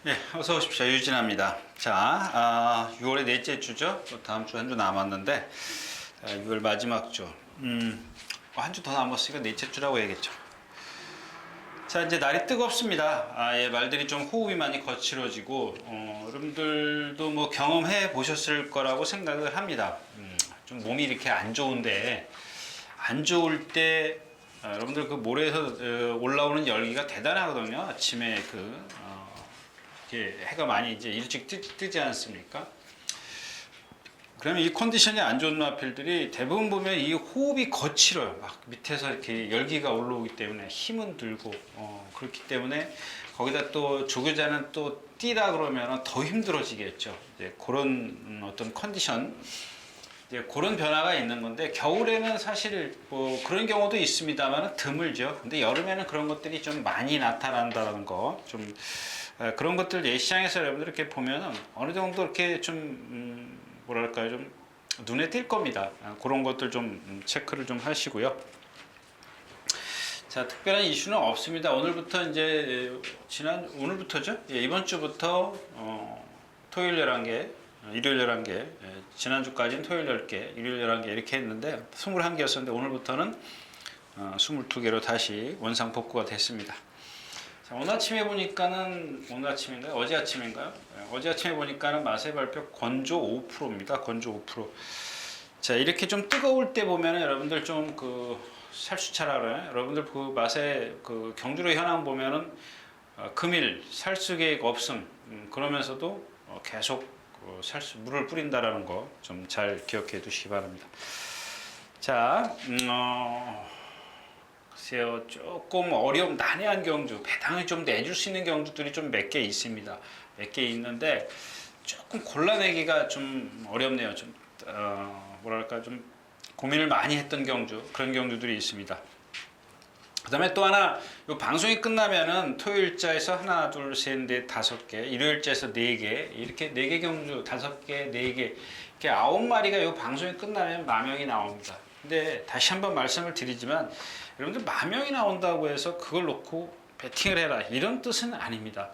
네, 어서 오십시오. 유진아입니다. 자, 6월의 넷째 주죠. 또 다음 주 한 주 남았는데, 6월 마지막 주. 한 주 더 남았으니까 넷째 주라고 해야겠죠. 자, 이제 날이 뜨겁습니다. 예, 말들이 좀 호흡이 많이 거칠어지고, 여러분들도 뭐 경험해 보셨을 거라고 생각을 합니다. 좀 몸이 이렇게 안 좋은데, 안 좋을 때, 여러분들 그 모래에서 올라오는 열기가 대단하거든요. 아침에 이렇게 해가 많이 이제 일찍 뜨지 않습니까? 그러면 이 컨디션이 안 좋은 마필들이 대부분 보면 이 호흡이 거칠어요. 막 밑에서 이렇게 열기가 올라오기 때문에 힘은 들고, 그렇기 때문에 거기다 또 조교자는 또 뛰라 그러면 더 힘들어지겠죠. 이제 그런 어떤 컨디션, 이제 그런 변화가 있는 건데, 겨울에는 사실 뭐 그런 경우도 있습니다만 드물죠. 근데 여름에는 그런 것들이 좀 많이 나타난다는 거, 좀 그런 것들 시장에서 여러분들 이렇게 보면은 어느 정도 이렇게 좀 뭐랄까요, 좀 눈에 띌 겁니다. 그런 것들 좀 체크를 좀 하시고요. 자, 특별한 이슈는 없습니다. 오늘부터 이제 오늘부터죠? 예, 이번 주부터 토요일 11개, 일요일 11개, 예, 지난주까지는 토요일 10개, 일요일 11개 이렇게 했는데 21개였었는데 오늘부터는 22개로 다시 원상 복구가 됐습니다. 자, 오늘 아침에 보니까는, 오늘 아침인가요? 어제 아침인가요? 네, 어제 아침에 보니까는 맛의 발표 건조 5%입니다. 건조 5%. 자, 이렇게 좀 뜨거울 때 보면은 여러분들 좀 살수차라고요. 여러분들 그 맛의 그 경주로 현황 보면은 금일 살수 계획 없음. 그러면서도 계속 물을 뿌린다라는 거 좀 잘 기억해 두시기 바랍니다. 자, 글쎄요, 조금 난해한 경주, 배당을 좀 내줄 수 있는 경주들이 좀 몇 개 있습니다. 몇 개 있는데 조금 골라내기가 좀 어렵네요. 좀 뭐랄까, 좀 고민을 많이 했던 경주, 그런 경주들이 있습니다. 그 다음에 또 하나, 요 방송이 끝나면은 토요일자에서 하나, 둘, 셋, 넷, 5개, 일요일자에서 4개, 이렇게 4개 경주, 5개, 4개, 이렇게 9마리가 요 방송이 끝나면 만명이 나옵니다. 근데 다시 한번 말씀을 드리지만, 여러분들 만명이 나온다고 해서 그걸 놓고 배팅을 해라, 이런 뜻은 아닙니다.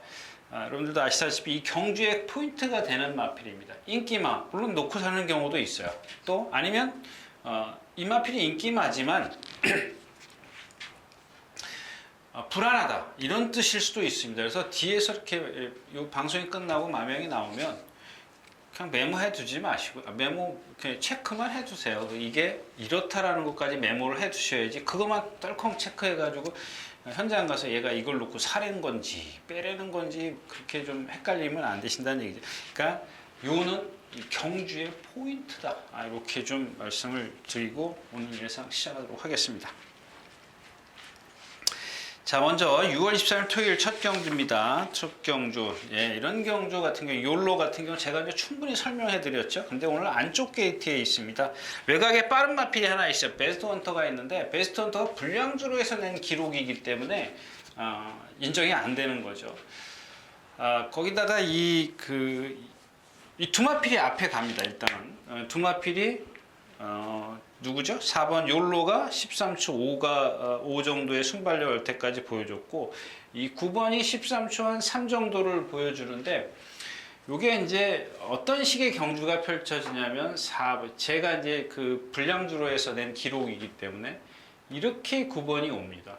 여러분들도 아시다시피 이 경주의 포인트가 되는 마필입니다. 인기마, 물론 놓고 사는 경우도 있어요. 또 아니면 이 마필이 인기마지만 불안하다, 이런 뜻일 수도 있습니다. 그래서 뒤에서 이렇게 이 방송이 끝나고 만명이 나오면 그냥 메모해 두지 마시고, 메모 그냥 체크만 해 두세요. 이게 이렇다라는 것까지 메모를 해 두셔야지, 그것만 떨컹 체크해 가지고 현장 가서 얘가 이걸 놓고 사려는 건지 빼려는 건지 그렇게 좀 헷갈리면 안 되신다는 얘기죠. 그러니까 요는 경주의 포인트다, 이렇게 좀 말씀을 드리고 오늘 예상 시작하도록 하겠습니다. 자, 먼저 6월 23일 토요일 첫 경주입니다. 첫 경주. 예, 이런 경주 같은 경우, 욜로 같은 경우 제가 이제 충분히 설명해 드렸죠. 근데 오늘 안쪽 게이트에 있습니다. 외곽에 빠른 마필이 하나 있어요. 베스트 헌터가 있는데, 베스트 헌터가 불량주로 해서 낸 기록이기 때문에 인정이 안 되는 거죠. 거기다가 이 두 마필이 앞에 갑니다. 일단은 두 마필이 누구죠? 4번 욜로가 13초 5 정도의 순발력 열태까지 보여줬고, 이 9번이 13초 한 3 정도를 보여주는데, 요게 이제 어떤 식의 경주가 펼쳐지냐면, 제가 이제 그 불량주로 해서 낸 기록이기 때문에 이렇게 9번이 옵니다.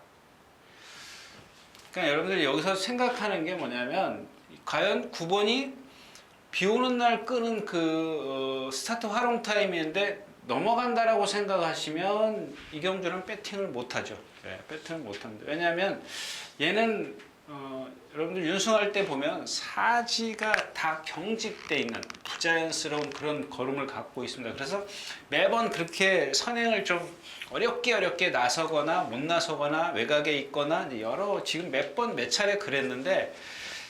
그러니까 여러분들이 여기서 생각하는 게 뭐냐면, 과연 9번이 비 오는 날 끄는 스타트 활용 타임인데 넘어간다라고 생각하시면 이 경주는 배팅을 못하죠. 네, 배팅을 못합니다. 왜냐하면 얘는 여러분들 윤승할 때 보면 사지가 다 경직돼 있는 부자연스러운 그런 걸음을 갖고 있습니다. 그래서 매번 그렇게 선행을 좀 어렵게 나서거나 못 나서거나 외곽에 있거나 지금 몇 차례 그랬는데,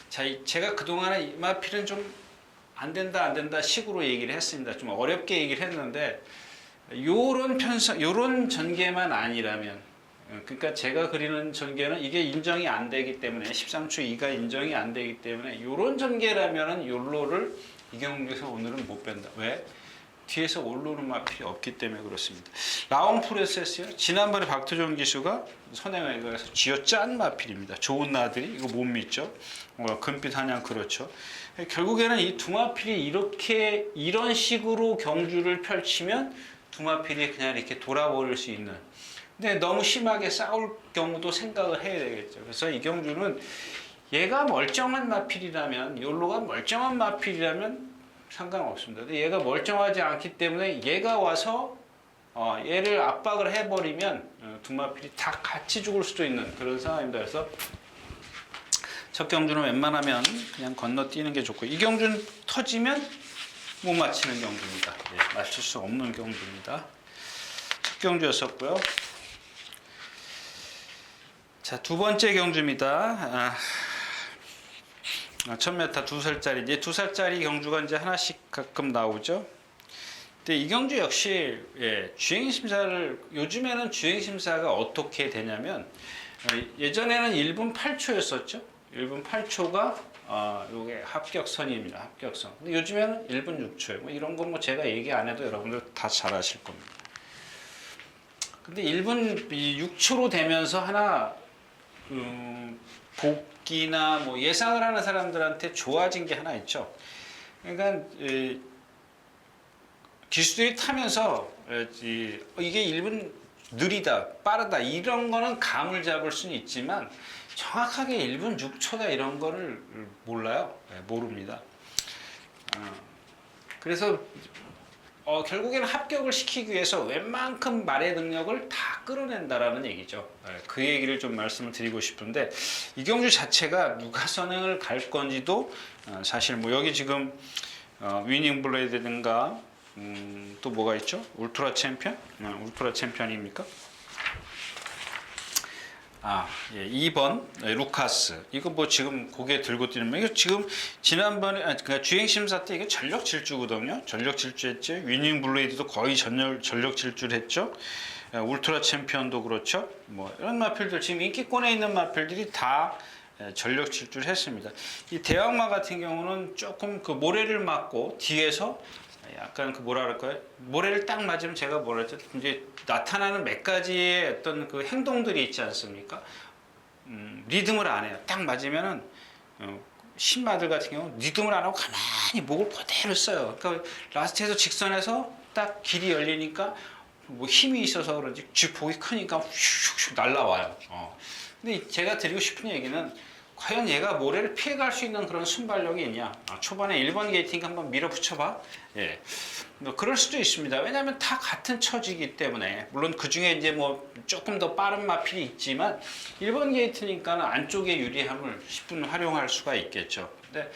자, 제가 그동안에 이 마필은 좀 안 된다 식으로 얘기를 했습니다. 좀 어렵게 얘기를 했는데, 요런 전개만 아니라면, 그러니까 제가 그리는 전개는 이게 인정이 안 되기 때문에, 13초 2가 인정이 안 되기 때문에 요런 전개라면은 욜로를 이 경주에서 오늘은 못 뺀다. 왜? 뒤에서 올라오는 마필이 없기 때문에 그렇습니다. 라운 프로세스요. 지난번에 박두종 기수가 선행회에서 쥐어짠 마필입니다. 좋은 나들이 이거 못 믿죠. 금빛 한양 그렇죠. 결국에는 이 두 마필이 이런 식으로 경주를 펼치면 두 마필이 그냥 이렇게 돌아버릴 수 있는. 근데 너무 심하게 싸울 경우도 생각을 해야 되겠죠. 그래서 이 경주는 얘가 멀쩡한 마필이라면, 욜로가 멀쩡한 마필이라면 상관없습니다. 근데 얘가 멀쩡하지 않기 때문에 얘가 와서 얘를 압박을 해버리면 두 마필이 다 같이 죽을 수도 있는 그런 상황입니다. 그래서 첫 경주는 웬만하면 그냥 건너뛰는 게 좋고, 이 경주는 터지면 못 맞히는 경주입니다. 예, 맞출 수 없는 경주입니다. 첫 경주였었고요. 자, 두 번째 경주입니다. 1000m 2살짜리, 이제 2살짜리 경주가 이제 하나씩 가끔 나오죠. 근데 이 경주 역시 주행심사를, 요즘에는 주행심사가 어떻게 되냐면, 예전에는 1분 8초였었죠. 1분 8초가 요게 합격선입니다. 합격선. 근데 요즘에는 1분 6초예요. 뭐 이런 건 뭐 제가 얘기 안 해도 여러분들 다 잘 아실 겁니다. 근데 1분 6초로 되면서 하나 복기나 뭐 예상을 하는 사람들한테 좋아진 게 하나 있죠. 그러니까 기수들이 타면서 이게 1분 느리다, 빠르다 이런 거는 감을 잡을 수는 있지만 정확하게 1분 6초다 이런 거를 몰라요. 모릅니다. 그래서 결국에는 합격을 시키기 위해서 웬만큼 말의 능력을 다 끌어낸다라는 얘기죠. 그 얘기를 좀 말씀을 드리고 싶은데, 이 경주 자체가 누가 선행을 갈 건지도 사실 뭐 여기 지금 위닝 블레이드든가 또 뭐가 있죠? 울트라 챔피언? 울트라 챔피언입니까? 2번 루카스. 이거 뭐 지금 고개 들고 뛰는 거. 이거 지금 지난번에 그러니까 주행 심사 때 이게 전력 질주거든요. 전력 질주했죠. 위닝 블레이드도 거의 전력 질주를 했죠. 울트라 챔피언도 그렇죠. 뭐 이런 마필들 지금 인기권에 있는 마필들이 다 전력 질주를 했습니다. 이 대왕마 같은 경우는 조금 그 모래를 맞고 뒤에서 약간 그 뭐라 그럴까요? 모래를 딱 맞으면 제가 뭐라 했죠? 이제 나타나는 몇 가지의 어떤 그 행동들이 있지 않습니까? 리듬을 안 해요. 딱 맞으면은 신마들 같은 경우 리듬을 안 하고 가만히 목을 그대로 써요. 그러니까 라스트에서 직선에서 딱 길이 열리니까 뭐 힘이 있어서 그런지 주폭이 크니까 슉슉 날라와요. 근데 제가 드리고 싶은 얘기는 과연 얘가 모래를 피해갈 수 있는 그런 순발력이 있냐? 초반에 1번 게이팅 한번 밀어붙여봐. 예, 뭐 그럴 수도 있습니다. 왜냐하면 다 같은 처지이기 때문에. 물론 그 중에 이제 뭐 조금 더 빠른 마필이 있지만 1번 게이트니까는 안쪽의 유리함을 10분 활용할 수가 있겠죠. 근데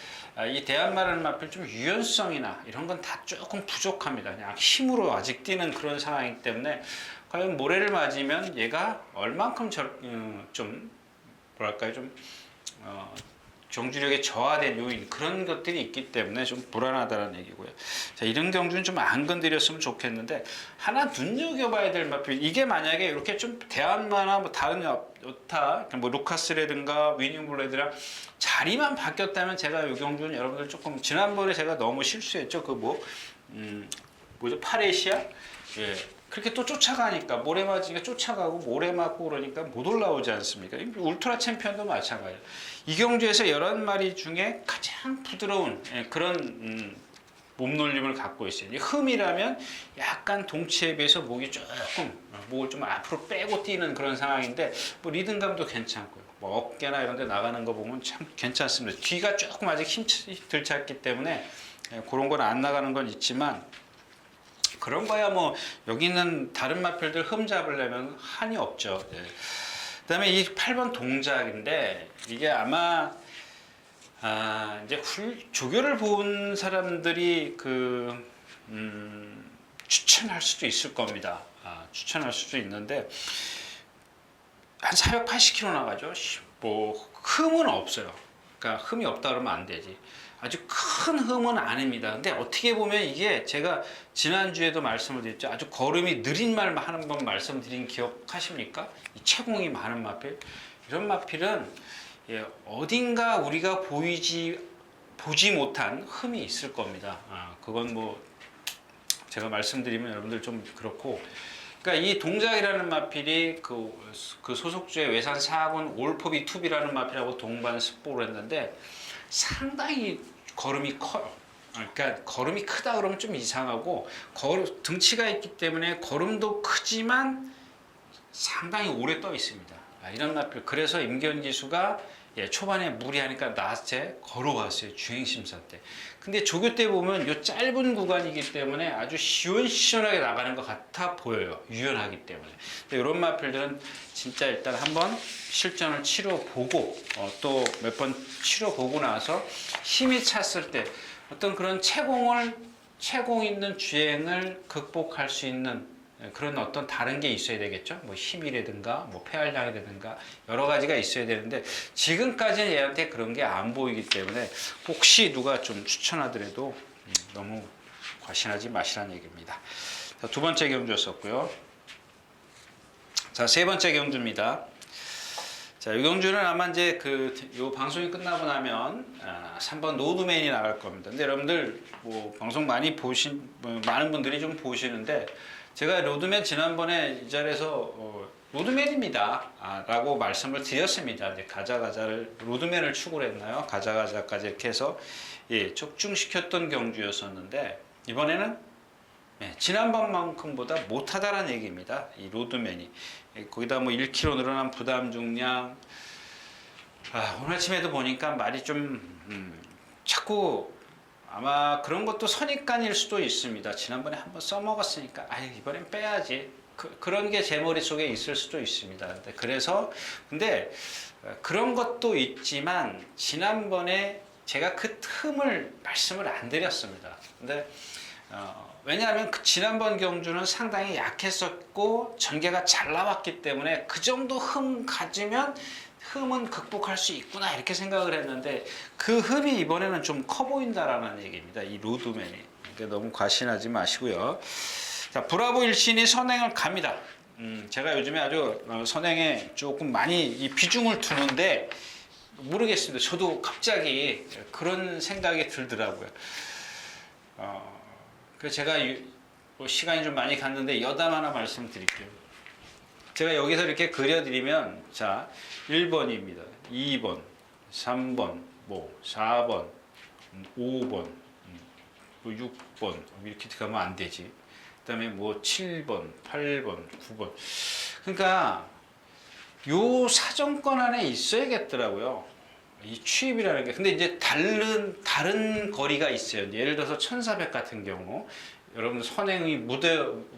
이 대한마라는 마필 좀 유연성이나 이런 건 다 조금 부족합니다. 그냥 힘으로 아직 뛰는 그런 상황이기 때문에 과연 모래를 맞으면 얘가 얼만큼 좀 뭐랄까요, 좀 경주력에 저하된 요인 그런 것들이 있기 때문에 좀 불안하다는 얘기고요. 자, 이런 경주는 좀 안 건드렸으면 좋겠는데, 하나 눈여겨봐야 될 마필, 이게 만약에 이렇게 좀 대한마나 뭐 다른 여타 뭐 루카스라든가 위닝 블레드랑 자리만 바뀌었다면 제가 이 경주는 여러분들 조금, 지난번에 제가 너무 실수했죠. 그 뭐죠, 파레시아? 예. 그렇게 또 쫓아가니까 모래 맞으니까 쫓아가고 모래 맞고 그러니까 못 올라오지 않습니까? 울트라 챔피언도 마찬가지예요. 이 경주에서 11마리 중에 가장 부드러운 그런 몸놀림을 갖고 있어요. 흠이라면 약간 동치에 비해서 목을 좀 앞으로 빼고 뛰는 그런 상황인데, 뭐 리듬감도 괜찮고요. 뭐 어깨나 이런 데 나가는 거 보면 참 괜찮습니다. 뒤가 조금 아직 힘 덜 찼기 때문에 그런 건 안 나가는 건 있지만, 그런 거야 뭐 여기 있는 다른 마필들 흠 잡으려면 한이 없죠. 예. 그다음에 이 8번 동작인데, 이게 아마 이제 조교를 본 사람들이 추천할 수도 있을 겁니다. 추천할 수도 있는데 한 480km 나가죠. 뭐 흠은 없어요. 그러니까 흠이 없다 그러면 안 되지. 아주 큰 흠은 아닙니다. 근데 어떻게 보면 이게 제가 지난주에도 말씀을 드렸죠. 아주 걸음이 느린 말 하는 번 말씀드린 기억하십니까? 이 채공이 많은 마필. 이런 마필은 어딘가 우리가 보지 못한 흠이 있을 겁니다. 그건 뭐 제가 말씀드리면 여러분들 좀 그렇고, 그러니까 이 동작이라는 마필이 그 소속주의 외산 4군 올포비 투비라는 마필하고 동반 습보를 했는데 상당히 걸음이 커요. 그러니까 걸음이 크다 그러면 좀 이상하고, 등치가 있기 때문에 걸음도 크지만 상당히 오래 떠 있습니다. 이런 마필. 그래서 임견기수가 초반에 무리하니까 낮에 걸어왔어요. 주행심사 때. 근데 조교 때 보면 이 짧은 구간이기 때문에 아주 시원시원하게 나가는 것 같아 보여요. 유연하기 때문에. 근데 이런 마필들은 진짜 일단 한번 실전을 치러보고 또 몇 번 치러보고 나서 힘이 찼을 때 어떤 그런 채공 있는 주행을 극복할 수 있는 그런 어떤 다른 게 있어야 되겠죠. 뭐 힘이라든가 뭐 폐활량이라든가 여러 가지가 있어야 되는데 지금까지는 얘한테 그런 게 안 보이기 때문에 혹시 누가 좀 추천하더라도 너무 과신하지 마시라는 얘기입니다. 자, 두 번째 경주였었고요. 자, 세 번째 경주입니다. 자, 이 경주는 아마 이제 요 방송이 끝나고 나면 3번 노드맨이 나갈 겁니다. 근데 여러분들 뭐 방송 많이 많은 분들이 좀 보시는데, 제가 로드맨 지난번에 이 자리에서 로드맨입니다 라고 말씀을 드렸습니다. 이제 가자가자를 로드맨을 추구를 했나요? 가자가자까지 이렇게 해서 적중시켰던 경주였었는데, 이번에는 지난번만큼보다 못하다라는 얘기입니다. 이 로드맨이 거기다 뭐 1kg 늘어난 부담 중량. 오늘 아침에도 보니까 말이 좀 자꾸 아마 그런 것도 선입관일 수도 있습니다. 지난번에 한번 써먹었으니까 이번엔 빼야지. 그런 게 제 머릿속에 있을 수도 있습니다. 근데 그런 것도 있지만 지난번에 제가 그 틈을 말씀을 안 드렸습니다. 근데 왜냐하면 지난번 경주는 상당히 약했었고 전개가 잘 나왔기 때문에 그 정도 흠 가지면 흠은 극복할 수 있구나 이렇게 생각을 했는데, 그 흠이 이번에는 좀 커 보인다라는 얘기입니다. 이 로드맨이. 그러니까 너무 과신하지 마시고요. 자, 브라보 일신이 선행을 갑니다. 제가 요즘에 아주 선행에 조금 많이 이 비중을 두는데 모르겠습니다. 저도 갑자기 그런 생각이 들더라고요. 그래서 제가 시간이 좀 많이 갔는데 여담 하나 말씀드릴게요. 제가 여기서 이렇게 그려드리면, 자, 1번입니다. 2번, 3번, 뭐 4번, 5번, 6번 이렇게 가면 안 되지. 그 다음에 뭐 7번, 8번, 9번. 그러니까 요 사정권 안에 있어야겠더라고요. 이 취입이라는 게. 근데 이제 다른 거리가 있어요. 예를 들어서 1400 같은 경우 여러분 선행이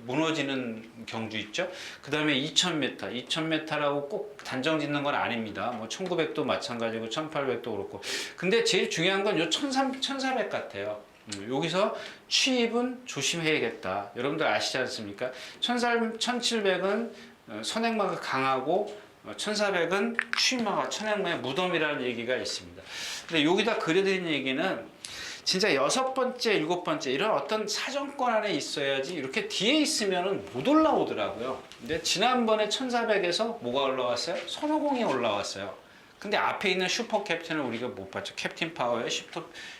무너지는 경주 있죠. 그 다음에 2000m, 2000m라고 꼭 단정 짓는 건 아닙니다. 뭐 1900도 마찬가지고 1800도 그렇고. 근데 제일 중요한 건 요 1400 같아요. 여기서 취입은 조심해야겠다. 여러분들 아시지 않습니까? 1700은 선행마가 강하고 1400은 취입마가 천행마의 무덤이라는 얘기가 있습니다. 근데 여기다 그려드린 얘기는 진짜 6번째, 7번째 이런 어떤 사정권 안에 있어야지 이렇게 뒤에 있으면 못 올라오더라고요. 근데 지난번에 1400에서 뭐가 올라왔어요? 손오공이 올라왔어요. 근데 앞에 있는 슈퍼 캡틴을 우리가 못 봤죠. 캡틴 파워의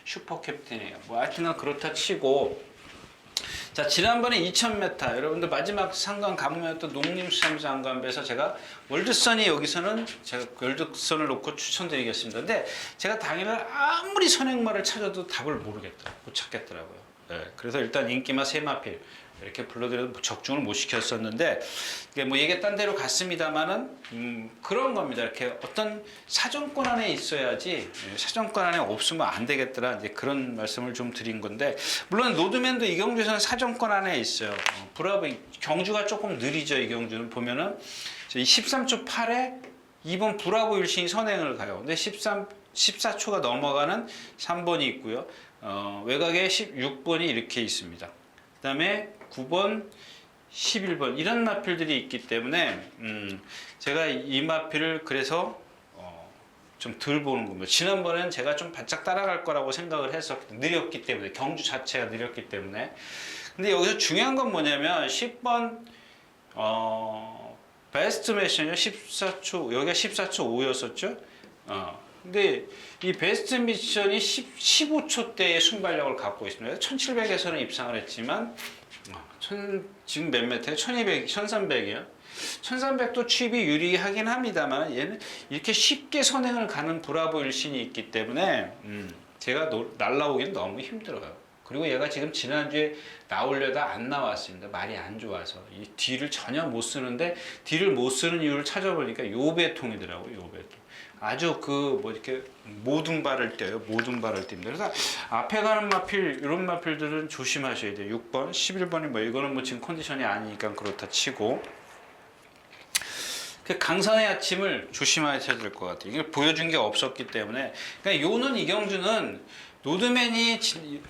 슈퍼 캡틴이에요. 뭐 하여튼 그렇다 치고, 자, 지난번에 2000m 여러분들 마지막 상관 가뭄이었던 농림수산부장관배에서 제가 월드선이 여기서는 제가 월드선을 놓고 추천드리겠습니다. 근데 제가 당일날 아무리 선행마를 찾아도 답을 못 찾겠더라고요. 그래서 일단 인기마 세마필 이렇게 불러드려도 적중을 못 시켰었는데, 이게 뭐 얘기했던 대로 갔습니다만은 그런 겁니다. 이렇게 어떤 사정권 안에 있어야지 사정권 안에 없으면 안 되겠더라. 이제 그런 말씀을 좀 드린 건데, 물론 노드맨도 이 경주에서는 사정권 안에 있어요. 브라보 경주가 조금 느리죠. 이 경주는 보면은 13초 8에 2번 브라보 일신이 선행을 가요. 근데 14초가 넘어가는 3번이 있고요. 외곽에 16번이 이렇게 있습니다. 그 다음에 9번, 11번 이런 마필들이 있기 때문에 제가 이 마필을 그래서 좀 덜 보는 겁니다. 지난번에는 제가 좀 바짝 따라갈 거라고 생각을 해서 느렸기 때문에, 경주 자체가 느렸기 때문에. 근데 여기서 중요한 건 뭐냐면 10번 베스트 미션이요 14초, 여기가 14초 5였었죠. 근데 이 베스트 미션이 15초대의 순발력을 갖고 있습니다. 1700에서는 입상을 했지만 지금 몇 메타예요? 1200, 1300이요? 1300도 칩이 유리하긴 합니다만 얘는 이렇게 쉽게 선행을 가는 브라보 일신이 있기 때문에 제가 날라오기는 너무 힘들어요. 그리고 얘가 지금 지난주에 나오려다 안 나왔습니다. 말이 안 좋아서 이 D를 전혀 못 쓰는데 D를 못 쓰는 이유를 찾아보니까 요 배통이더라고요. 요 배통. 아주 이렇게 모든 발을 떼요. 모든 발을 뗍니다. 그래서 앞에 가는 마필, 이런 마필들은 조심하셔야 돼요. 6번, 11번이 뭐 이거는 뭐 지금 컨디션이 아니니까 그렇다 치고. 그 강산의 아침을 조심하셔야 될 것 같아요. 이걸 보여준 게 없었기 때문에. 그러니까 요는 이경주는 노드맨이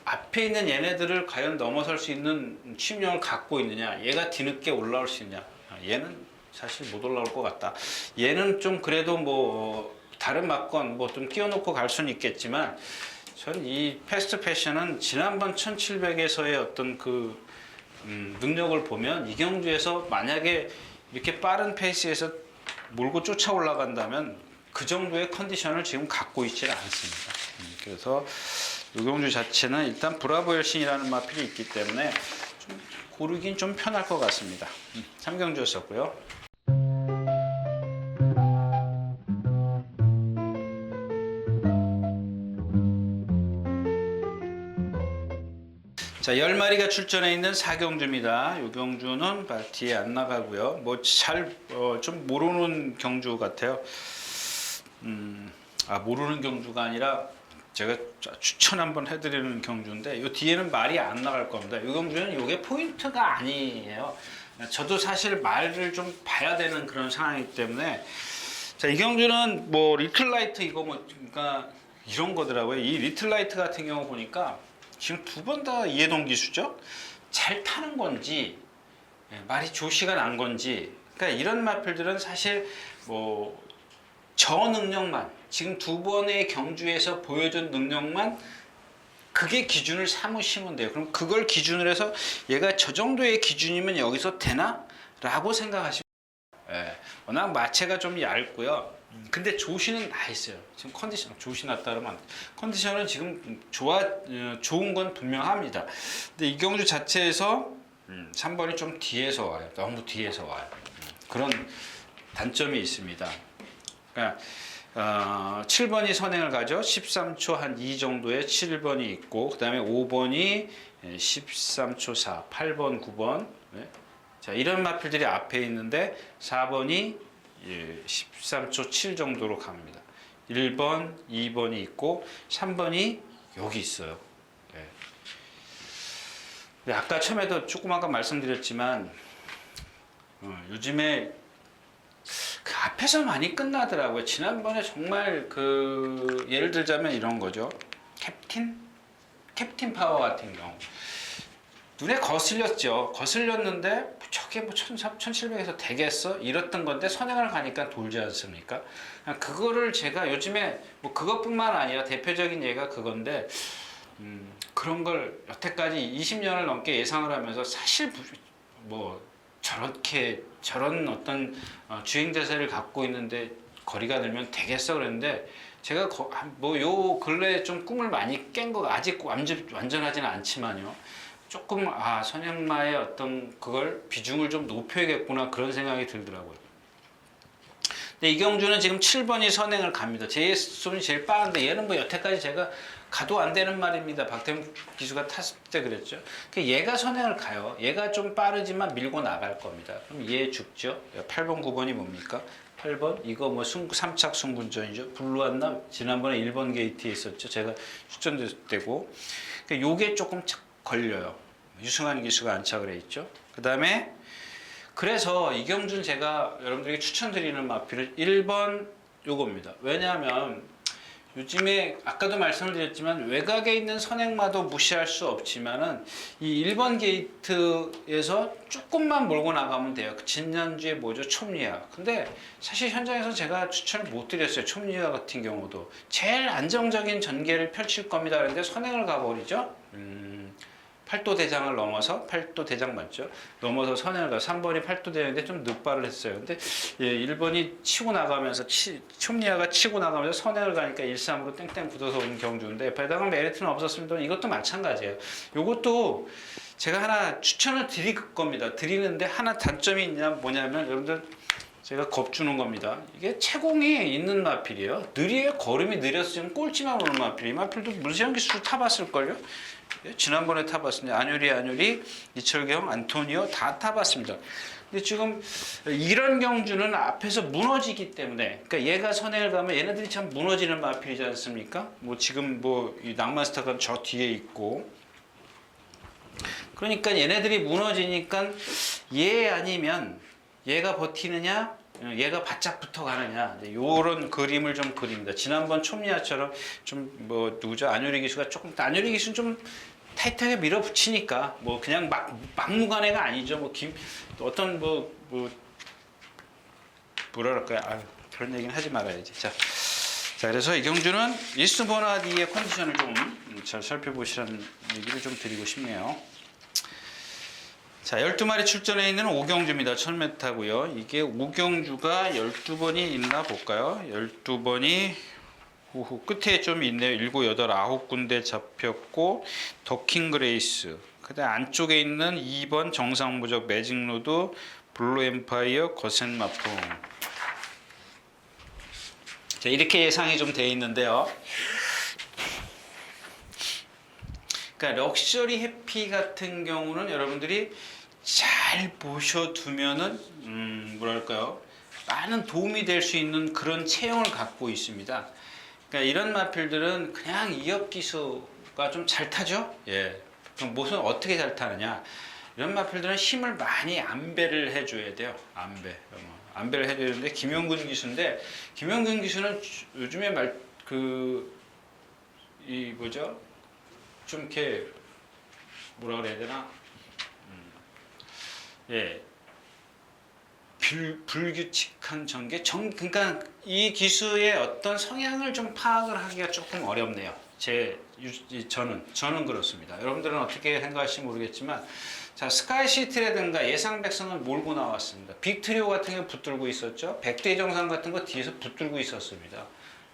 앞에 있는 얘네들을 과연 넘어설 수 있는 침략을 갖고 있느냐, 얘가 뒤늦게 올라올 수 있느냐, 얘는 사실 못 올라올 것 같다. 얘는 좀 그래도 뭐 다른 막건 뭐 좀 끼워놓고 갈 수는 있겠지만 저는 이 패스트 패션은 지난번 1700에서의 어떤 능력을 보면 이경주에서 만약에 이렇게 빠른 페이스에서 몰고 쫓아 올라간다면 그 정도의 컨디션을 지금 갖고 있지 않습니다. 그래서 이경주 자체는 일단 브라보 열신이라는 마필이 있기 때문에 좀 고르긴 좀 편할 것 같습니다. 3경주였었고요. 자, 10마리가 출전해 있는 4경주입니다. 이 경주는 뒤에 안 나가고요. 뭐 좀 모르는 경주 같아요. 모르는 경주가 아니라 제가 추천 한번 해드리는 경주인데 이 뒤에는 말이 안 나갈 겁니다. 이 경주는 이게 포인트가 아니에요. 저도 사실 말을 좀 봐야 되는 그런 상황이기 때문에 자, 이 경주는 뭐 리틀라이트 이거 뭐 그러니까 이런 거더라고요. 이 리틀라이트 같은 경우 보니까 지금 두 번 다 이해동 기수죠. 잘 타는 건지 말이 조시가 난 건지 그러니까 이런 마필들은 사실 뭐 저 능력만 지금 두 번의 경주에서 보여준 능력만 그게 기준을 삼으시면 돼요. 그럼 그걸 기준으로 해서 얘가 저 정도의 기준이면 여기서 되나? 라고 생각하시면 워낙 마체가 좀 얇고요. 근데 조시는 나 있어요. 지금 컨디션 조시 났다 그러면 컨디션은 지금 좋은 건 분명합니다. 근데 이경주 자체에서 3번이 좀 뒤에서 와요. 너무 뒤에서 와요. 그런 단점이 있습니다. 그러니까 7번이 선행을 가죠. 13초 한 2 정도의 7번이 있고 그 다음에 5번이 13초 4, 8번, 9번 자 이런 마필들이 앞에 있는데 4번이 13초 7 정도로 갑니다. 1번, 2번이 있고 3번이 여기 있어요. 네. 아까 처음에도 조금 아까 말씀드렸지만 요즘에 그 앞에서 많이 끝나더라고요. 지난번에 정말 예를 들자면 이런 거죠. 캡틴 파워 같은 경우 눈에 거슬렸죠. 거슬렸는데 저게 뭐 1700에서 되겠어? 이랬던 건데 선행을 가니까 돌지 않습니까? 그거를 제가 요즘에 뭐 그것뿐만 아니라 대표적인 예가 그건데 그런 걸 여태까지 20년을 넘게 예상을 하면서 사실 뭐 저런 어떤 주행 자세를 갖고 있는데 거리가 늘면 되겠어 그랬는데 제가 뭐 요 근래에 좀 꿈을 많이 깬 거 아직 완전하지는 않지만요. 조금 선행마의 어떤 그걸 비중을 좀 높여야겠구나 그런 생각이 들더라고요. 근데 이경주는 지금 7번이 선행을 갑니다. 제 손이 제일 빠른데 얘는 뭐 여태까지 제가 가도 안 되는 말입니다. 박태웅 기수가 탔을 때 그랬죠. 얘가 선행을 가요. 얘가 좀 빠르지만 밀고 나갈 겁니다. 그럼 얘 죽죠. 8번, 9번이 뭡니까? 8번 이거 뭐 3착 승분전이죠. 블루한남 지난번에 1번 게이트에 있었죠. 제가 출전됐을 때고 요게 조금 걸려요. 유승환 기수가 안착을 해 있죠. 그 다음에 그래서 이경준 제가 여러분들에게 추천드리는 마필은 1번 요겁니다. 왜냐하면 요즘에 아까도 말씀을 드렸지만 외곽에 있는 선행마도 무시할 수 없지만은 이 1번 게이트에서 조금만 몰고 나가면 돼요. 지난주에 뭐죠? 촘리아. 근데 사실 현장에서 제가 추천을 못 드렸어요. 촘리아 같은 경우도 제일 안정적인 전개를 펼칠 겁니다. 그런데 선행을 가버리죠. 팔도 대장을 넘어서 팔도 대장 맞죠? 넘어서 선행을 가 3번이 팔도 대장인데 좀 늑발을 했어요. 근데 예, 1번이 치고 나가면서 촘리아가 치고 나가면서 선행을 가니까 1-3으로 땡땡 굳어서 온 경주인데 배당은 메리트는 없었습니다. 이것도 마찬가지예요. 이것도 제가 하나 추천을 드릴 겁니다. 드리는데 하나 단점이 뭐냐면 여러분들 제가 겁주는 겁니다. 이게 채공이 있는 마필이에요. 느리에요. 걸음이 느려서 지금 꼴찌만 오는 마필. 이 마필도 문세영 기수 타봤을걸요? 지난번에 타봤습니다. 안효리, 이철경, 안토니오 다 타봤습니다. 근데 지금 이런 경주는 앞에서 무너지기 때문에, 그러니까 얘가 선행을 가면 얘네들이 참 무너지는 마필이지 않습니까? 뭐 지금 뭐 이 낭만스타가 저 뒤에 있고, 그러니까 얘네들이 무너지니까 얘 아니면 얘가 버티느냐, 얘가 바짝 붙어가느냐, 이런 그림을 좀 그립니다. 지난번 촘리아처럼 좀 뭐 누구죠? 안효리 기수가 조금, 안효리 기수는 좀 타이트하게 밀어붙이니까 뭐 그냥 막무가내가 아니죠. 뭐 어떤 뭐랄까요? 그런 얘기는 하지 말아야지. 자, 그래서 이 경주는 이스트 버나디의 컨디션을 좀 잘 살펴보시라는 얘기를 좀 드리고 싶네요. 자, 12마리 출전해 있는 5경주입니다. 1000m고요. 이게 5경주가 12번이 있나 볼까요? 12번이 후후 끝에 좀 있네요. 7, 8, 9군데 잡혔고 더킹 그레이스. 그다음 안쪽에 있는 2번 정상무적 매직로드, 블루 엠파이어, 거센 마풍. 자, 이렇게 예상이 좀 돼 있는데요. 그러니까 럭셔리 해피 같은 경우는 여러분들이 잘 보셔두면은 뭐랄까요, 많은 도움이 될 수 있는 그런 체형을 갖고 있습니다. 그러니까 이런 마필들은 그냥 이업 기수가 좀 잘 타죠. 예. 그럼 무슨 어떻게 잘 타느냐? 이런 마필들은 힘을 많이 안배를 해줘야 돼요. 안배를 해줘야 되는데 김용근 기수인데, 김용근 기수는 요즘에 뭐죠? 좀 이렇게 뭐라 그래야 되나? 예. 불규칙한 전개, 그러니까 이 기수의 어떤 성향을 좀 파악을 하기가 조금 어렵네요. 저는 그렇습니다. 여러분들은 어떻게 생각하실지 모르겠지만, 자, 스카이시티라든가 예상백성은 몰고 나왔습니다. 빅트리오 같은 게 붙들고 있었죠. 백대 정상 같은 거 뒤에서 붙들고 있었습니다.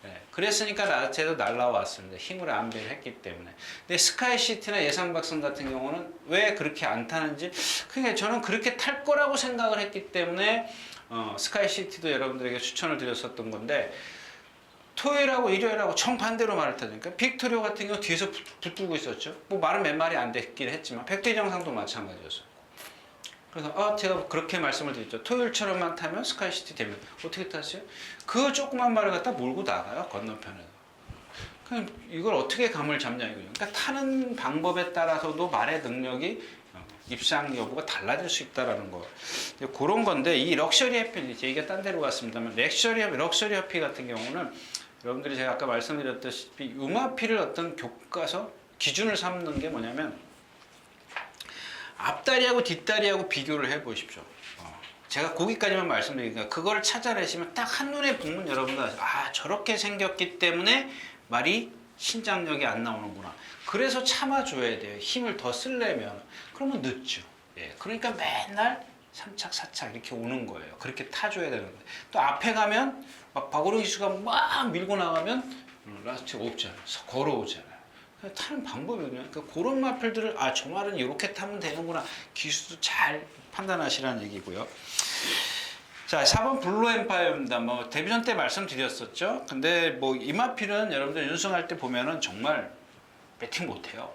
네, 그랬으니까 나체도 날라왔습니다. 힘을 안배를 했기 때문에. 근데 스카이시티나 예상박성 같은 경우는 왜 그렇게 안 타는지, 그러니까 저는 그렇게 탈 거라고 생각을 했기 때문에 스카이시티도 여러분들에게 추천을 드렸었던 건데, 토요일하고 일요일하고 정반대로 말을 타니까 빅토리오 같은 경우 뒤에서 붙들고 있었죠. 뭐 말은 몇 마리 안 됐긴 했지만 백대 정상도 마찬가지였어요. 그래서 제가 그렇게 말씀을 드렸죠. 토요일처럼만 타면 스카이시티 되면 어떻게 타세요? 그 조그만 말을 갖다 몰고 나가요, 건너편에. 그럼 이걸 어떻게 감을 잡냐 이거죠. 그러니까 타는 방법에 따라서도 말의 능력이, 입상 여부가 달라질 수 있다라는 거. 그런 건데, 이 럭셔리 해피, 얘기가 딴 데로 갔습니다만, 럭셔리 해피 같은 경우는 여러분들이 제가 아까 말씀드렸다시피 음압피를 어떤 교과서 기준을 삼는 게 뭐냐면, 앞다리하고 뒷다리하고 비교를 해 보십시오. 제가 거기까지만 말씀드리니까 그걸 찾아내시면 딱 한눈에 보면 여러분들 저렇게 생겼기 때문에 말이 신장력이 안 나오는구나. 그래서 참아줘야 돼요. 힘을 더 쓰려면. 그러면 늦죠. 예, 그러니까 맨날 3착 4착 이렇게 오는 거예요. 그렇게 타줘야 되는 거예요. 또 앞에 가면 막 박오령 기수가 막 밀고 나가면 라스트 없잖아요. 걸어오잖아요. 타는 방법이거든요. 그러니까 그런 마필들을 저 말은 이렇게 타면 되는구나. 기수도 잘 판단하시라는 얘기고요. 자, 4번 블루 엠파이어입니다. 뭐 데뷔전 때 말씀드렸었죠. 근데 뭐 이 마필은 여러분들 연승할 때 보면은 정말 배팅 못해요.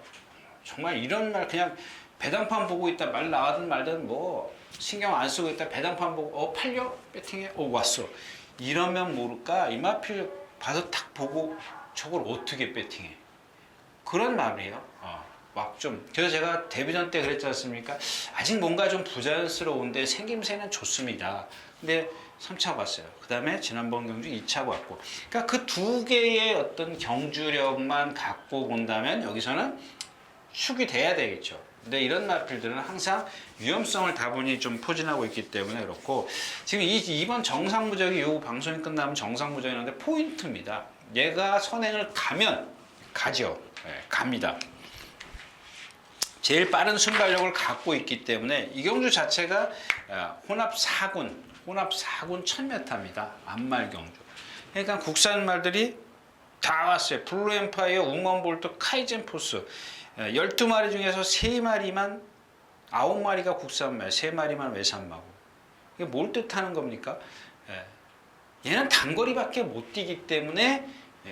정말 이런 말 그냥 배당판 보고 있다 말 나가든 말든 뭐 신경 안 쓰고 있다 배당판 보고 팔려 배팅해 왔어. 이러면 모를까 이 마필 봐서 딱 보고 저걸 어떻게 배팅해. 그런 말이에요. 막 좀. 그래서 제가 데뷔전 때 그랬지 않습니까? 아직 뭔가 좀 부자연스러운데 생김새는 좋습니다. 근데 3차 봤어요. 그 다음에 지난번 경주 2차 봤고. 그러니까 그 두 개의 어떤 경주력만 갖고 본다면 여기서는 축이 돼야 되겠죠. 근데 이런 마필들은 항상 위험성을 다분히 좀 포진하고 있기 때문에 그렇고, 지금 이번 정상무적이 요 방송이 끝나면 정상무적이라는데 포인트입니다. 얘가 선행을 가면 가죠. 네, 갑니다. 제일 빠른 순발력을 갖고 있기 때문에 이 경주 자체가 혼합 4군 1000m입니다. 암말 경주. 그러니까 국산 말들이 다 왔어요. 블루엠파이어, 우먼볼트, 카이젠포스 12마리 중에서 3마리만 9마리가 국산말, 3마리만 외산마고. 이게 뭘 뜻하는 겁니까? 얘는 단거리밖에 못 뛰기 때문에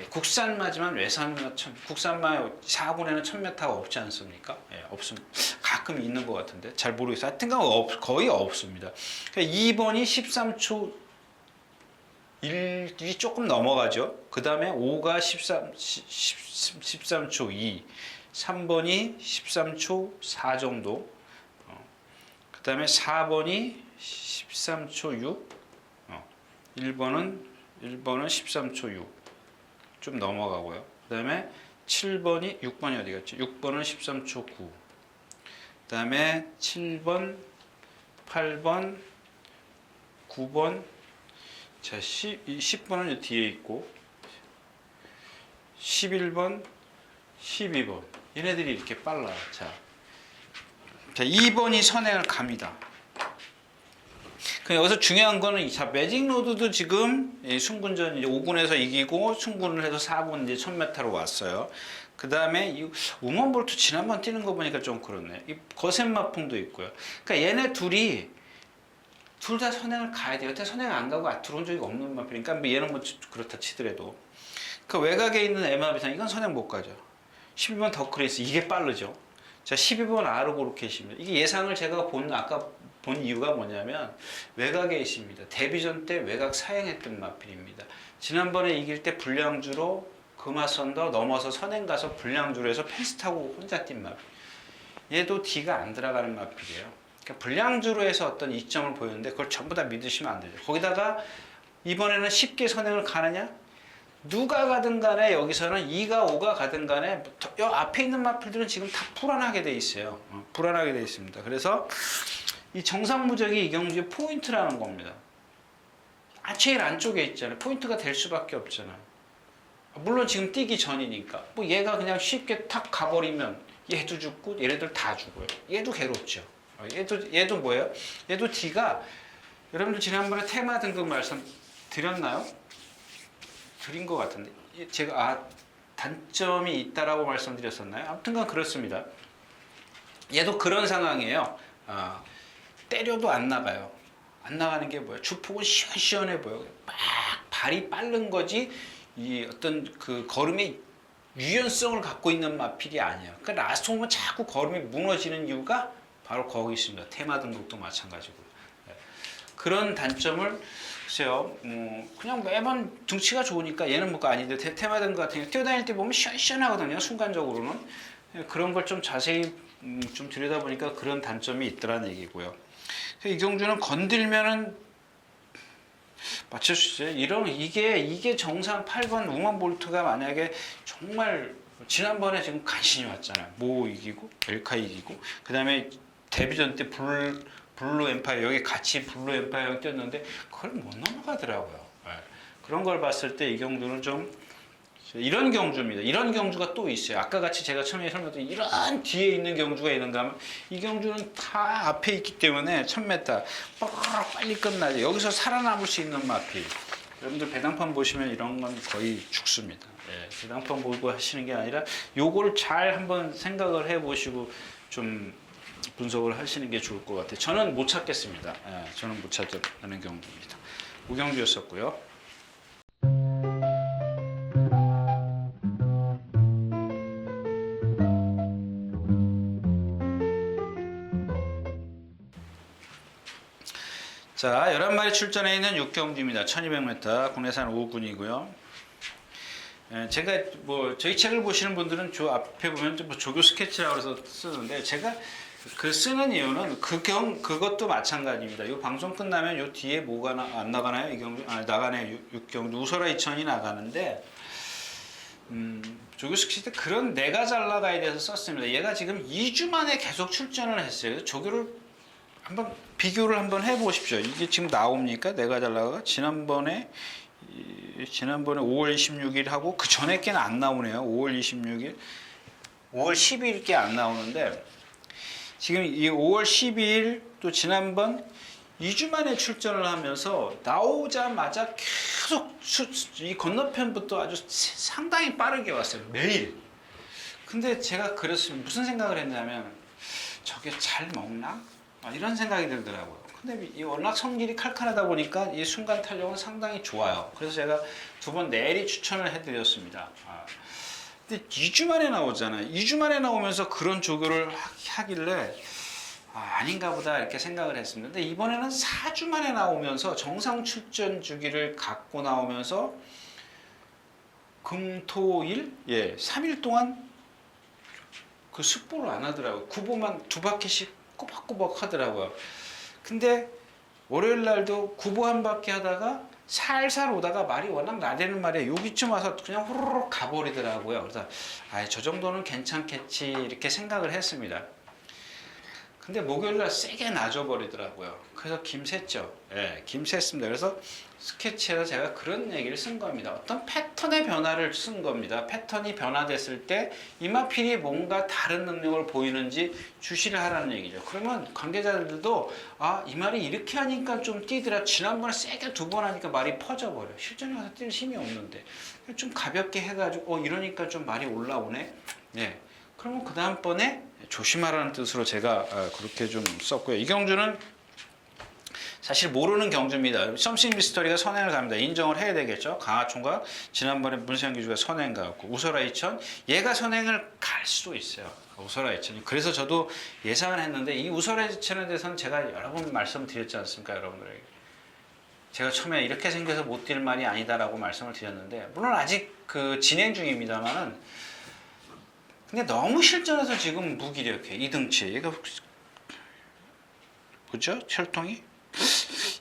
국산마지만 외산마 국산마 4군에는 1000m가 없지 않습니까? 없습니다. 가끔 있는 것 같은데 잘 모르겠어요. 하여튼간 거의 없습니다. 그러니까 2번이 13초 1이 조금 넘어가죠. 그 다음에 5가 13초 2, 3번이 13초 4 정도, 그 다음에 4번이 13초 6, 1번은 13초 6, 좀 넘어가고요. 그 다음에 7번이 6번이 어디 갔지? 6번은 13초 9. 그 다음에 7번, 8번, 9번, 자, 10번은 뒤에 있고 11번, 12번 얘네들이 이렇게 빨라요. 자 2번이 선행을 갑니다. 여기서 중요한 거는 자, 매직 로드도 지금 순군전 이제 5군에서 이기고 순군을 해서 4군 이제 1000m로 왔어요. 그 다음에 이 우먼볼트 지난번 뛰는 거 보니까 좀 그렇네. 이 거센마풍도 있고요. 그러니까 얘네 둘이 둘 다 선행을 가야 돼요. 여태 선행 안 가고 들어온 적이 없는 마필이니까 뭐 얘는 뭐 그렇다 치더라도 그 외곽에 있는 에마비상 이건 선행 못 가죠. 11번 더크레이스 이게 빠르죠. 자 12번 아르고르켓입니다. 이게 예상을 제가 아까 본 이유가 뭐냐면 외곽에 있습니다. 데뷔전 때 외곽 사행했던 마필입니다. 지난번에 이길 때 불량주로 금화선더 넘어서 선행 가서 불량주로 해서 펜스 타고 혼자 뛴 마필. 얘도 D가 안 들어가는 마필이에요. 그러니까 불량주로 해서 어떤 이점을 보였는데 그걸 전부 다 믿으시면 안 되죠. 거기다가 이번에는 쉽게 선행을 가느냐? 누가 가든 간에 여기서는 2가 5가 가든 간에 여 앞에 있는 마필들은 지금 다 불안하게 돼 있어요. 불안하게 돼 있습니다. 그래서 이 정상무적이 이 경주의 포인트라는 겁니다. 제일 안쪽에 있잖아요. 포인트가 될 수밖에 없잖아요. 물론 지금 뛰기 전이니까 뭐 얘가 그냥 쉽게 탁 가버리면 얘도 죽고 얘네들 다 죽어요. 얘도 괴롭죠. 얘도 뭐예요? 얘도 D가 여러분들 지난번에 테마 등급 말씀 드렸나요? 드린 것 같은데 제가 단점이 있다라고 말씀드렸었나요? 아무튼간 그렇습니다. 얘도 그런 상황이에요. 때려도 안 나가요. 안 나가는 게 뭐예요? 주폭은 시원시원해 보여. 막 발이 빠른 거지 이 어떤 그 걸음의 유연성을 갖고 있는 마필이 아니에요. 그러니까 라스트 오면 자꾸 걸음이 무너지는 이유가 바로 거기 있습니다. 테마 등급도 마찬가지고. 그런 단점을 글쎄요, 그냥 매번 등치가 좋으니까 얘는 뭐가 아닌데 테마 등급 같은 경우 뛰어다닐 때 보면 시원시원하거든요. 순간적으로는. 그런 걸 좀 자세히 좀 들여다보니까 그런 단점이 있더라는 얘기고요. 이 경주는 건들면은 맞출 수 있어요. 이게 정상 8번 우먼볼트가 만약에 정말 지난번에 지금 간신히 왔잖아요. 모 이기고 엘카 이기고 그 다음에 데뷔전 때 블루 엠파이어 여기 같이 블루 엠파이어 뛰었는데 그걸 못 넘어가더라고요. 그런 걸 봤을 때 이 경주는 좀 이런 경주입니다. 이런 경주가 또 있어요. 아까 같이 제가 처음에 설명드린 이런 뒤에 있는 경주가 있는가 하면 이 경주는 다 앞에 있기 때문에 1000m 빨리 끝나죠. 여기서 살아남을 수 있는 마필. 여러분들 배당판 보시면 이런 건 거의 죽습니다. 배당판 보고 하시는 게 아니라 요걸 잘 한번 생각을 해보시고 좀 분석을 하시는 게 좋을 것 같아요. 저는 못 찾겠습니다. 저는 못 찾는 경주입니다. 우경주였었고요. 자, 11마리 출전해 있는 6경주입니다. 1200m 국내산 5군이고요. 제가 저희 책을 보시는 분들은 저 앞에 보면 뭐 조교 스케치라고 해서 쓰는데 제가 그 쓰는 이유는 그것도 마찬가지입니다. 이 방송 끝나면 요 뒤에 뭐가 안 나가나요? 이 경주 나가네. 6경주 우설아 2000이 나가는데 조교 스케치 때 그런 내가 잘 나가야 돼서 썼습니다. 얘가 지금 2주 만에 계속 출전을 했어요. 조교를 한번 비교를 한번 해보십시오. 이게 지금 나옵니까? 내가 잘 나가가 지난번에 5월 26일 하고 그 전에 게는 안 나오네요. 5월 26일, 5월 12일 게 안 나오는데 지금 이 5월 12일 또 지난번 2주 만에 출전을 하면서 나오자마자 계속 이 건너편부터 아주 상당히 빠르게 왔어요. 매일. 근데 제가 그랬으면 무슨 생각을 했냐면 저게 잘 먹나? 이런 생각이 들더라고요. 근데 이 워낙 성질이 칼칼하다 보니까 이 순간 탄력은 상당히 좋아요. 그래서 제가 2번 내리 추천을 해드렸습니다. 근데 2주 만에 나오잖아요. 2주 만에 나오면서 그런 조교를 하길래 아닌가 보다 이렇게 생각을 했습니다. 근데 이번에는 4주 만에 나오면서 정상 출전 주기를 갖고 나오면서 금, 토, 일? 3일 동안 그 숙보를 안 하더라고요. 구보만 2바퀴씩 꼬박꼬박 하더라고요. 근데 월요일 날도 구보 한 바퀴 하다가 살살 오다가 말이 워낙 나대는 말이에요. 여기쯤 와서 그냥 후루룩 가버리더라고요. 그래서 저 정도는 괜찮겠지 이렇게 생각을 했습니다. 근데 목요일 날 세게 낮아버리더라고요. 그래서 김샜죠. 김샜습니다. 그래서 스케치에서 제가 그런 얘기를 쓴 겁니다. 어떤 패턴의 변화를 쓴 겁니다. 패턴이 변화됐을 때 이마필이 뭔가 다른 능력을 보이는지 주시를 하라는 얘기죠. 그러면 관계자들도 이 말이 이렇게 하니까 좀 뛰더라. 지난번에 세게 2번 하니까 말이 퍼져버려. 실전에 가서 뛸 힘이 없는데 좀 가볍게 해가지고 이러니까 좀 말이 올라오네. 그러면 그 다음번에 조심하라는 뜻으로 제가 그렇게 좀 썼고요. 이 경주는 사실 모르는 경주입니다. 썸씽 미스터리가 선행을 갑니다. 인정을 해야 되겠죠. 강하총과 지난번에 문세영 기주가 선행 가고 우설아 이천 얘가 선행을 갈 수도 있어요. 우설아 이천이. 그래서 저도 예상을 했는데 이 우설아 이천에 대해서는 제가 여러 번 말씀드렸지 않습니까, 여러분들에게. 제가 처음에 이렇게 생겨서 못 뛸 말이 아니다라고 말씀을 드렸는데 물론 아직 그 진행 중입니다만은 근데 너무 실전에서 지금 무기력해. 이등치. 얘가 그죠? 혈통이?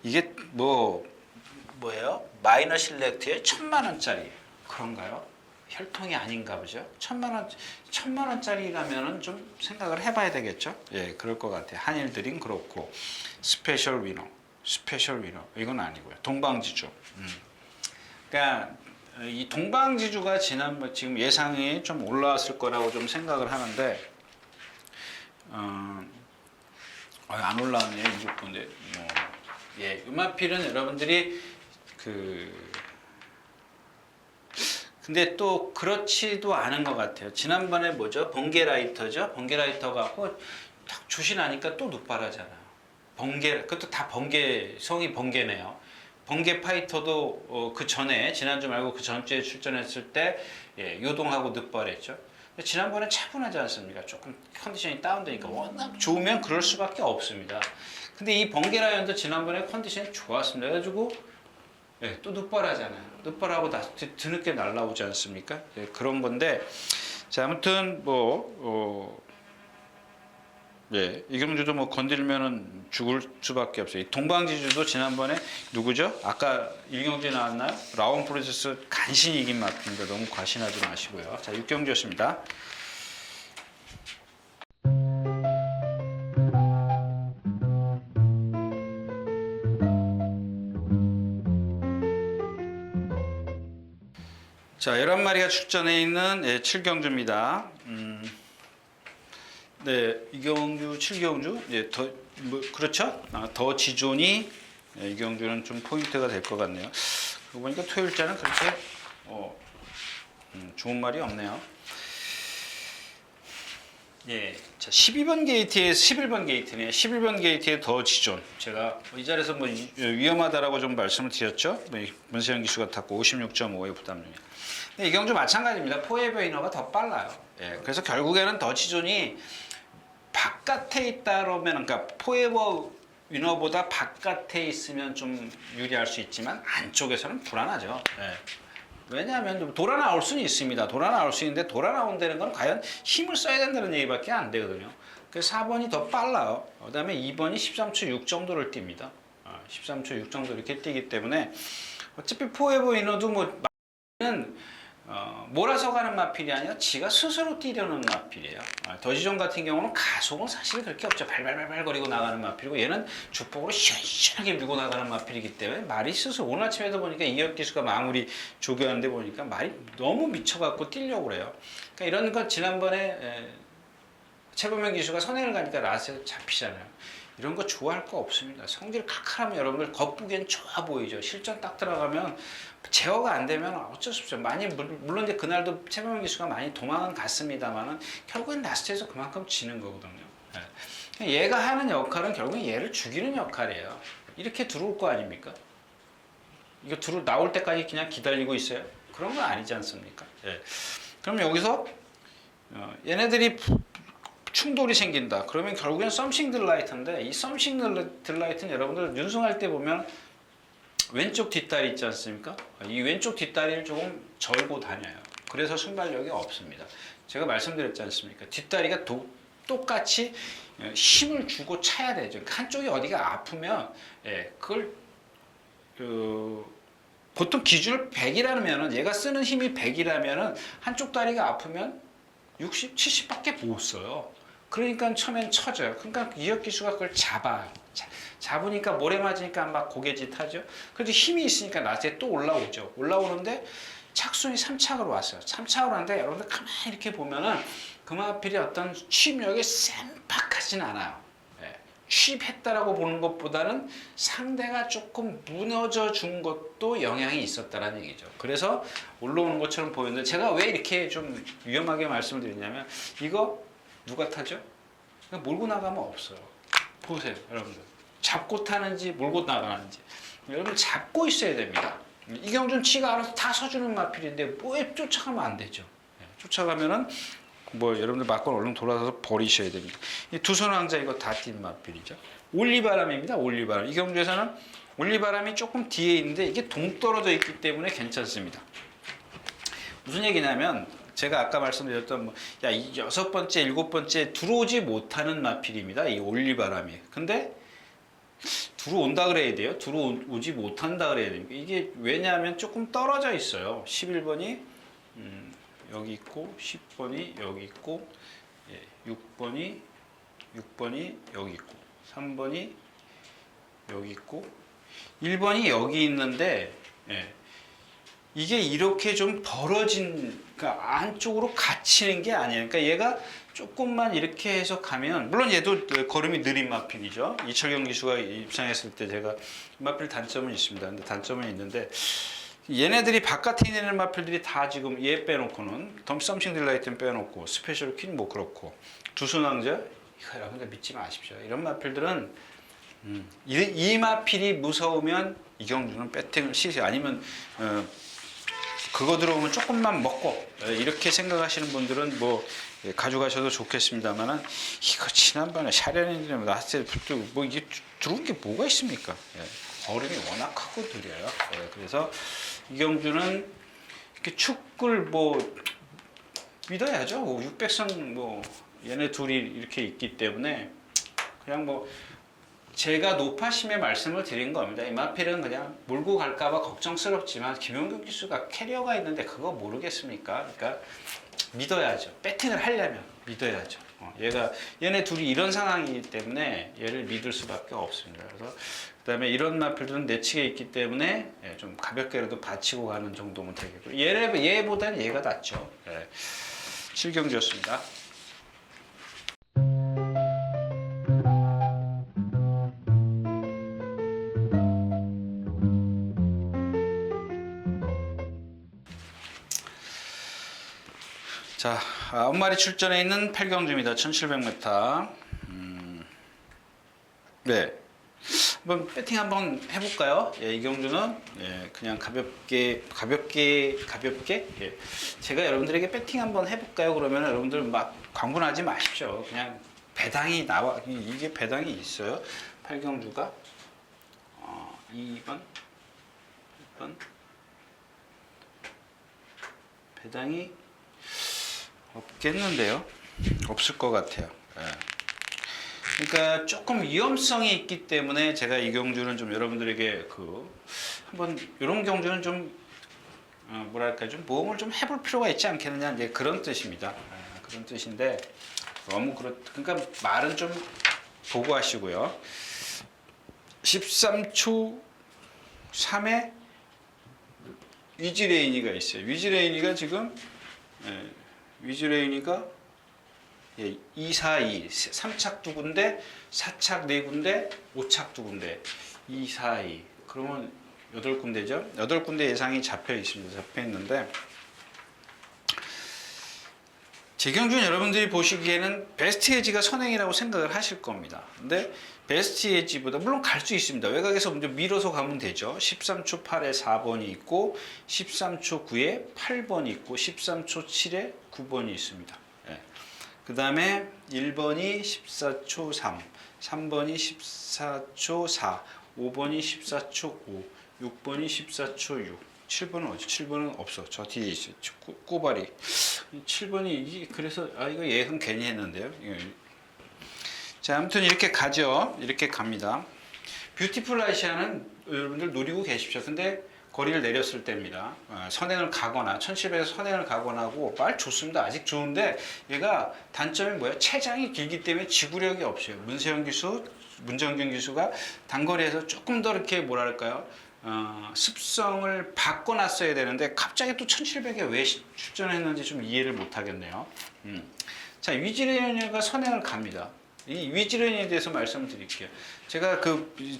이게 뭐예요? 마이너 실렉트에 1000만원짜리 그런가요? 혈통이 아닌가 보죠? 1000만원짜리라면은 좀 생각을 해봐야 되겠죠? 그럴 것 같아요. 한일드림 그렇고 스페셜 위너 이건 아니고요. 동방지주. 그러니까 이 동방지주가 지금 예상이 좀 올라왔을 거라고 좀 생각을 하는데 안 올라왔네요. 6분데 음악필은 여러분들이 근데 또 그렇지도 않은 것 같아요. 지난번에 뭐죠? 번개라이터죠? 번개라이터가 딱 주시나니까 또 눕발하잖아요. 그것도 다 성이 번개네요. 번개 파이터도 그 전에 지난주 말고 그 전주에 출전했을 때 요동하고 늑발했죠. 지난번에 차분하지 않습니까? 조금 컨디션이 다운되니까 워낙 좋으면 그럴 수밖에 없습니다. 근데 이 번개라이언도 지난번에 컨디션이 좋았습니다. 그래가지고 또 늑발하잖아요. 늑발하고 뒤늦게 날라오지 않습니까? 그런 건데 자 아무튼 이 경주도 건들면은 죽을 수밖에 없어요. 이 동방지주도 지난번에 누구죠? 아까 1경주에 나왔나요? 라온 프로세스 간신히 이긴 마피입니다. 너무 과신하지 마시고요. 자, 6경주였습니다. 자, 11마리가 출전해 있는 7경주입니다. 이경주, 7경주, 그렇죠? 더 지존이 이 경주는 좀 포인트가 될 것 같네요. 그러고 보니까 토요일자는 그렇게 좋은 말이 없네요. 자 12번 게이트에 11번 게이트네요. 11번 게이트에 더 지존. 제가 이 자리에서 위험하다라고 좀 말씀을 드렸죠. 문세영 기수가 탔고 56.5의 부담률이. 근데 이 경주 마찬가지입니다. 포에버 이너가 더 빨라요. 그래서 결국에는 더 지존이 바깥에 있다 그러면 그러니까 포에버 위너보다 바깥에 있으면 좀 유리할 수 있지만 안쪽에서는 불안하죠. 왜냐하면 돌아 나올 수는 있습니다. 돌아 나올 수 있는데 돌아 나온다는 건 과연 힘을 써야 된다는 얘기밖에 안 되거든요. 그래서 4번이 더 빨라요. 그 다음에 2번이 13초 6 정도를 띱니다. 13초 6 정도 이렇게 뛰기 때문에 어차피 포에버 위너도 몰아서 가는 마필이 아니라 지가 스스로 뛰려는 마필이에요. 더지존 같은 경우는 가속은 사실 그렇게 없죠. 발발발발 거리고 나가는 마필이고 얘는 주폭으로 시원시원하게 밀고 나가는 마필이기 때문에 말이 스스로 오늘 아침에도 보니까 이혁 기수가 마무리 조교하는데 보니까 말이 너무 미쳐갖고 뛰려고 그래요. 그러니까 이런 것 지난번에 최범현 기수가 선행을 가니까 라스에 잡히잖아요. 이런 거 좋아할 거 없습니다. 성질 칼칼하면 여러분들 겉보기엔 좋아 보이죠. 실전 딱 들어가면 제어가 안 되면 어쩔 수 없죠. 많이 물론 이제 그날도 최범현 기수가 많이 도망은 갔습니다만은 결국엔 라스트에서 그만큼 지는 거거든요. 예. 얘가 하는 역할은 결국엔 얘를 죽이는 역할이에요. 이렇게 들어올 거 아닙니까? 이거 나올 때까지 그냥 기다리고 있어요? 그런 건 아니지 않습니까? 예. 그럼 여기서 얘네들이 충돌이 생긴다. 그러면 결국엔 썸씽 딜라이트인데 이 썸씽 딜라이트는 여러분들 윤승할 때 보면 왼쪽 뒷다리 있지 않습니까? 이 왼쪽 뒷다리를 조금 절고 다녀요. 그래서 순발력이 없습니다. 제가 말씀드렸지 않습니까? 뒷다리가 똑같이 힘을 주고 차야 되죠. 한쪽이 어디가 아프면 그걸 보통 기준을 100이라면 얘가 쓰는 힘이 100이라면 한쪽 다리가 아프면 60, 70밖에 못 써요. 그러니까 처음엔 쳐져요. 그러니까 이혁 기수가 그걸 잡아요. 잡으니까 모래 맞으니까 막 고개짓 하죠. 그래도 힘이 있으니까 낮에 또 올라오죠. 올라오는데 착순이 3착으로 왔어요. 3착으로 왔는데 여러분들 가만히 이렇게 보면은 금화필이 어떤 취입력이 쌈박하진 않아요. 취입했다라고 보는 것보다는 상대가 조금 무너져 준 것도 영향이 있었다는 얘기죠. 그래서 올라오는 것처럼 보였는데 제가 왜 이렇게 좀 위험하게 말씀을 드리냐면 이거 누가 타죠? 몰고 나가면 없어요. 보세요, 여러분들. 잡고 타는지 몰고 나가는지. 여러분 잡고 있어야 됩니다. 이경준 치가 알아서 다 서주는 마필인데 왜 쫓아가면 안 되죠? 쫓아가면은 여러분들 맞고 얼른 돌아서서 버리셔야 됩니다. 이 두손 왕자 이거 다 뛴 마필이죠. 올리바람입니다. 올리바람. 이 경주에서는 올리바람이 조금 뒤에 있는데 이게 동떨어져 있기 때문에 괜찮습니다. 무슨 얘기냐면 제가 아까 말씀드렸던 이 6번째, 7번째 들어오지 못하는 마필입니다. 이 올리바람이. 근데 들어온다 그래야 돼요. 들어오지 못한다 그래야 됩니까? 이게 왜냐하면 조금 떨어져 있어요. 11번이 여기 있고 10번이 여기 있고 6번이 여기 있고 3번이 여기 있고 1번이 여기 있는데 이게 이렇게 좀 벌어진 그러니까 안쪽으로 갇히는 게 아니에요. 그러니까 얘가 조금만 이렇게 해서 가면 물론 얘도 걸음이 느린 마필이죠. 이철경 기수가 입상했을 때 제가 마필 단점은 있습니다. 근데 단점은 있는데 얘네들이 바깥에 있는 마필들이 다 지금 얘 빼놓고는 덤썸싱 딜라이트는 빼놓고 스페셜 퀸 뭐 그렇고 두순왕자 이거 여러분들 믿지 마십시오. 이런 마필들은 이 마필이 무서우면 이경주는 배팅을 시키 아니면 그거 들어오면 조금만 먹고 이렇게 생각하시는 분들은 가져가셔도 좋겠습니다만은 이거 지난번에 샤렌이랑 나한테 이게 들어온 게 뭐가 있습니까? 걸음이 워낙 크고 느려요. 그래서 이경주는 이렇게 축을 믿어야죠. 600선 얘네 둘이 이렇게 있기 때문에 그냥 제가 높아심의 말씀을 드린 겁니다. 이 마필은 그냥 몰고 갈까봐 걱정스럽지만 김용균 기수가 캐리어가 있는데 그거 모르겠습니까? 그러니까 믿어야죠. 배팅을 하려면 믿어야죠. 얘네 둘이 이런 상황이기 때문에 얘를 믿을 수밖에 없습니다. 그래서 그다음에 이런 마필들은 내측에 있기 때문에 좀 가볍게라도 받치고 가는 정도면 되겠고 얘보다는 얘가 낫죠. 7경주였습니다. 자, 9마리 출전해 있는 8경주입니다. 1700m. 네. 한번 배팅 한번 해볼까요? 이 경주는 그냥 가볍게. 제가 여러분들에게 배팅 한번 해볼까요? 그러면 여러분들 막 광분하지 마십시오. 그냥 배당이 나와. 이게 배당이 있어요. 8경주가 2번 배당이 없겠는데요. 없을 것 같아요. 그러니까 조금 위험성이 있기 때문에 제가 이 경주는 좀 여러분들에게 한번 이런 경주는 좀 좀 모험을 좀 해볼 필요가 있지 않겠느냐 이제 그런 뜻입니다. 그런 뜻인데 너무 그러니까 말은 좀 보고 하시고요. 13초 3에 위지레인이가 있어요. 위지레인이가 지금 위즈레인이가 예, 2, 4, 2, 3착 두 군데, 4착 네 군데, 5착 두 군데, 2, 4, 2. 그러면 8군데죠? 8군데 예상이 잡혀 있습니다. 잡혀 있는데, 재경준 여러분들이 보시기에는 베스트 에지가 선행이라고 생각을 하실 겁니다. 근데 베스트 에지보다 물론 갈 수 있습니다. 외곽에서 먼저 밀어서 가면 되죠. 13초 8에 4번이 있고 13초 9에 8번이 있고 13초 7에 9번이 있습니다. 예. 그 다음에 1번이 14초 3, 3번이 14초 4, 5번이 14초 5, 6번이 14초 6, 7번은 어디? 7번은 없어. 저 뒤에 있어요. 꼬발이. 7번이 그래서 이거 예상 괜히 했는데요. 자, 아무튼 이렇게 가죠. 이렇게 갑니다. 뷰티풀 아시아는 여러분들 노리고 계십시오. 근데 거리를 내렸을 때입니다. 선행을 가거나 1700에서 선행을 가거나 하고 말 좋습니다. 아직 좋은데 얘가 단점이 뭐야? 체장이 길기 때문에 지구력이 없어요. 문정균 기수가 단거리에서 조금 더 이렇게 뭐랄까요? 습성을 바꿔놨어야 되는데 갑자기 또 1700에 왜 출전했는지 좀 이해를 못하겠네요. 자, 위즈레니아가 선행을 갑니다. 이 위즈레니아에 대해서 말씀드릴게요. 제가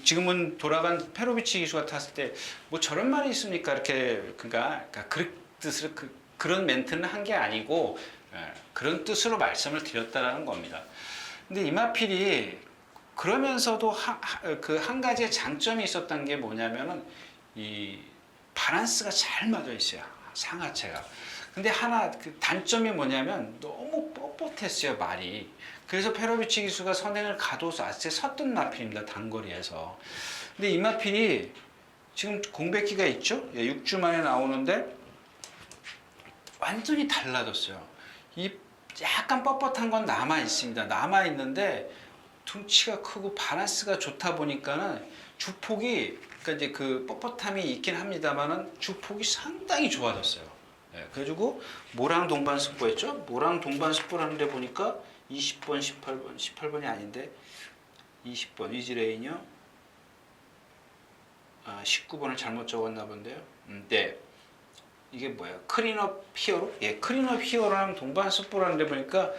지금은 돌아간 페로비치 기수가 탔을 때 뭐 저런 말이 있습니까? 이렇게 그러니까 그 뜻으로 그런 멘트는 한 게 아니고 그런 뜻으로 말씀을 드렸다라는 겁니다. 근데 이마필이 그러면서도 한 가지의 장점이 있었던 게 뭐냐면은 이 밸런스가 잘 맞아 있어요. 상하체가. 근데 그 단점이 뭐냐면 너무 뻣뻣했어요, 말이. 그래서 페로비치 기수가 선행을 가둬서 아주 섰던 마필입니다, 단거리에서. 근데 이 마필이 지금 공백기가 있죠? 6주 만에 나오는데 완전히 달라졌어요. 이 약간 뻣뻣한 건 남아 있습니다. 남아 있는데 둥치가 크고 밸런스가 좋다 보니까는 주폭이 그러니까 이제 그 뻣뻣함이 있긴 합니다만은 주폭이 상당히 좋아졌어요. 네, 그래가지고 모랑 동반 승부했죠. 모랑 동반 승부라는데 보니까 20번, 18번이 아닌데 20번 위즈레인이요. 19번을 잘못 적었나 본데요. 네. 이게 뭐야? 클린업 히어로? 예, 클린업 히어로랑 동반 승부라는데 보니까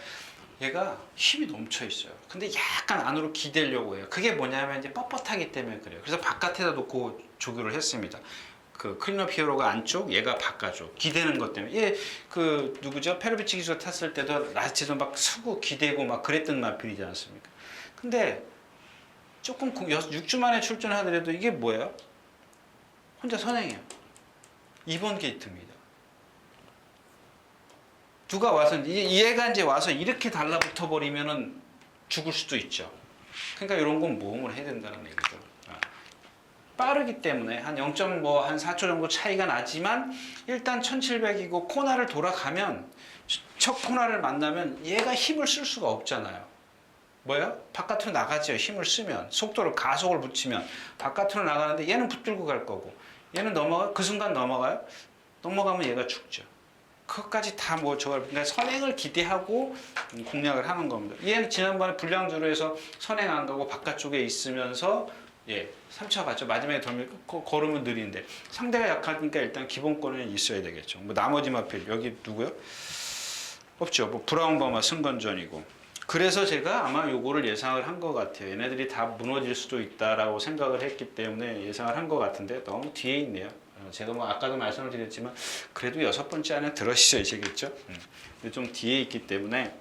얘가 힘이 넘쳐 있어요. 근데 약간 안으로 기대려고 해요. 그게 뭐냐면 이제 뻣뻣하기 때문에 그래요. 그래서 바깥에다 놓고 조교를 했습니다. 그 클린업 히어로가 안쪽, 얘가 바깥쪽. 기대는 것 때문에. 얘 누구죠? 페로비치 기수가 탔을 때도 라스트에서 막 서고 기대고 막 그랬던 마필이지 않습니까? 근데 조금 6주 만에 출전하더라도 이게 뭐예요? 혼자 선행해요. 2번 게이트입니다. 누가 와서 얘가 이제 와서 이렇게 달라붙어 버리면은 죽을 수도 있죠. 그러니까 이런 건 모험을 해야 된다는 얘기죠. 빠르기 때문에 한 4초 정도 차이가 나지만 일단 1700이고 코너를 돌아가면 첫 코너를 만나면 얘가 힘을 쓸 수가 없잖아요. 뭐야? 바깥으로 나가죠. 힘을 쓰면 속도를 가속을 붙이면 바깥으로 나가는데 얘는 붙들고 갈 거고 얘는 그 순간 넘어가요. 넘어가면 얘가 죽죠. 그것까지 다 그러니까 선행을 기대하고 공략을 하는 겁니다. 얘는 지난번에 불량주로해서 선행 안 가고 바깥쪽에 있으면서 3차 갔죠. 마지막에 걸으면 느린데 상대가 약하니까 일단 기본권은 있어야 되겠죠. 나머지 마필 여기 누구요? 없죠. 브라운 버마 승건전이고. 그래서 제가 아마 요거를 예상을 한 것 같아요. 얘네들이 다 무너질 수도 있다라고 생각을 했기 때문에 예상을 한 것 같은데 너무 뒤에 있네요. 제가 아까도 말씀을 드렸지만 그래도 6번째 안에 들어있어야겠죠. 근데 좀 뒤에 있기 때문에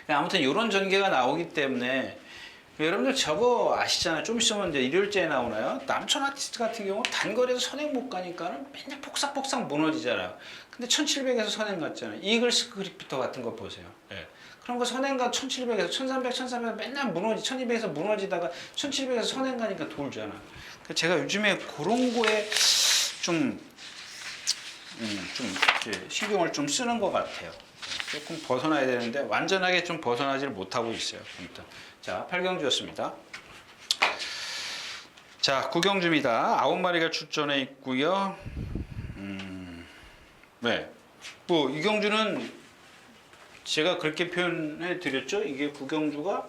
아무튼 이런 전개가 나오기 때문에 여러분들 저거 아시잖아요. 좀 있으면 이제 일요일째에 나오나요? 남천 아티스트 같은 경우 단거리에서 선행 못 가니까는 맨날 폭삭폭삭 무너지잖아요. 근데 1700에서 선행 갔잖아요. 이글스 그리피터 같은 거 보세요. 그런 거 선행가 1700에서 1300, 1300 맨날 1200에서 무너지다가 1700에서 선행 가니까 돌잖아. 제가 요즘에 그런 거에 좀 신경을 좀 쓰는 것 같아요. 조금 벗어나야 되는데 완전하게 좀 벗어나지를 못하고 있어요. 아무튼. 자, 8경주였습니다. 자, 9경주입니다. 9마리가 출전해 있고요. 네. 이 경주는 제가 그렇게 표현해 드렸죠. 이게 9경주가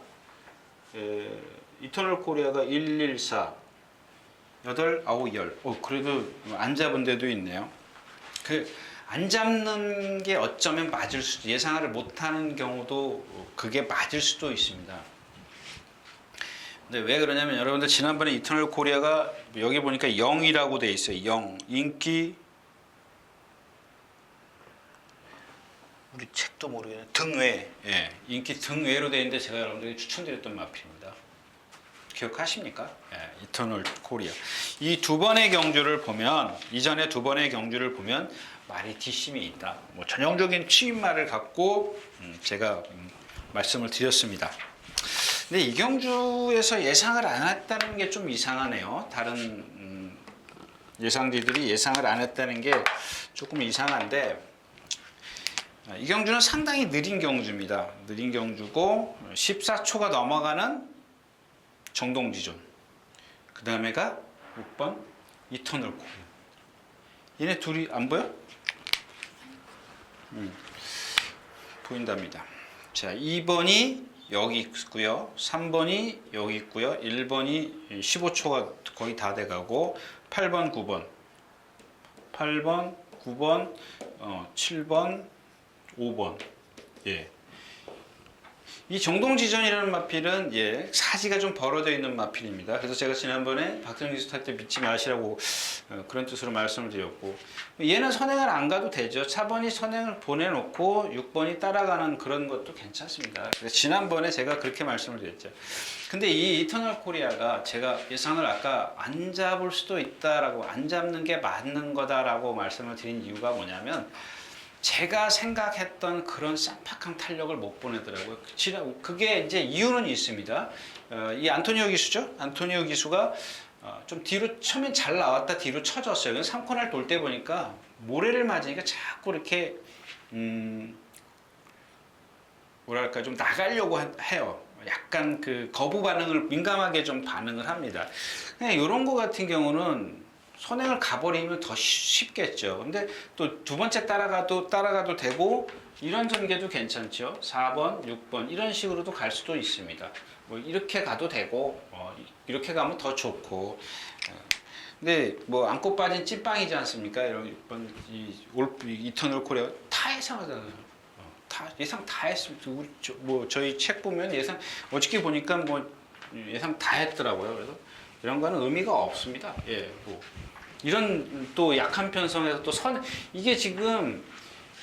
이터널 코리아가 114 8, 9, 10. 그래도 안 잡은 데도 있네요. 안 잡는 게 어쩌면 맞을 수도, 예상을 못하는 경우도 그게 맞을 수도 있습니다. 근데 왜 그러냐면 여러분들 지난번에 이터널 코리아가 여기 보니까 0이라고 돼 있어요. 0 인기, 우리 책도 모르겠네, 등외, 예, 인기 등외로 돼 있는데 제가 여러분들에게 추천드렸던 마필입니다. 기억하십니까? 예, 이터널 코리아. 이 두 번의 경주를 보면, 이전에 두 번의 경주를 보면 말이 뒷심이 있다. 뭐 전형적인 치입말을 갖고 제가 말씀을 드렸습니다. 근데 이 경주에서 예상을 안 했다는 게 좀 이상하네요. 다른 예상지들이 예상을 안 했다는 게 조금 이상한데, 이 경주는 상당히 느린 경주입니다. 느린 경주고 14초가 넘어가는 정동지존. 그 다음에가 6번 이터널 코리아. 얘네 둘이 안 보여? 보인답니다. 자, 2번이 여기 있고요. 3번이 여기 있고요. 1번이 15초가 거의 다 돼가고 8번, 9번, 8번, 9번, 7번, 5번. 예. 이 정동지전이라는 마필은 예, 사지가 좀 벌어져 있는 마필입니다. 그래서 제가 지난번에 박정희 스타 때 믿지 마시라고 그런 뜻으로 말씀을 드렸고, 얘는 선행을 안 가도 되죠. 4번이 선행을 보내놓고 6번이 따라가는 그런 것도 괜찮습니다. 그래서 지난번에 제가 그렇게 말씀을 드렸죠. 근데 이 이터널 코리아가 제가 예상을 아까 안 잡을 수도 있다라고, 안 잡는 게 맞는 거다라고 말씀을 드린 이유가 뭐냐면, 제가 생각했던 그런 쌈박한 탄력을 못 보내더라고요. 그게 이제 이유는 있습니다. 이 안토니오 기수죠? 안토니오 기수가 좀 뒤로 처음엔 잘 나왔다 뒤로 쳐졌어요. 3코너를 돌 때 보니까 모래를 맞으니까 자꾸 이렇게 뭐랄까 좀 나가려고 해요. 약간 그 거부 반응을 민감하게 좀 반응을 합니다. 이런 거 같은 경우는 선행을 가버리면 더 쉽겠죠. 근데 또 두 번째 따라가도 되고, 이런 전개도 괜찮죠. 4번, 6번 이런 식으로도 갈 수도 있습니다. 뭐 이렇게 가도 되고, 이렇게 가면 더 좋고. 근데 뭐 안고 빠진 찐빵이지 않습니까? 이런 이터널 코리아 다 예상하잖아요. 다 예상 다 했습니다. 뭐 저희 책 보면 예상 어저께 보니까 뭐 예상 다 했더라고요. 그래서 이런 거는 의미가 없습니다. 예, 뭐 이런 또 약한 편성에서 또 이게 지금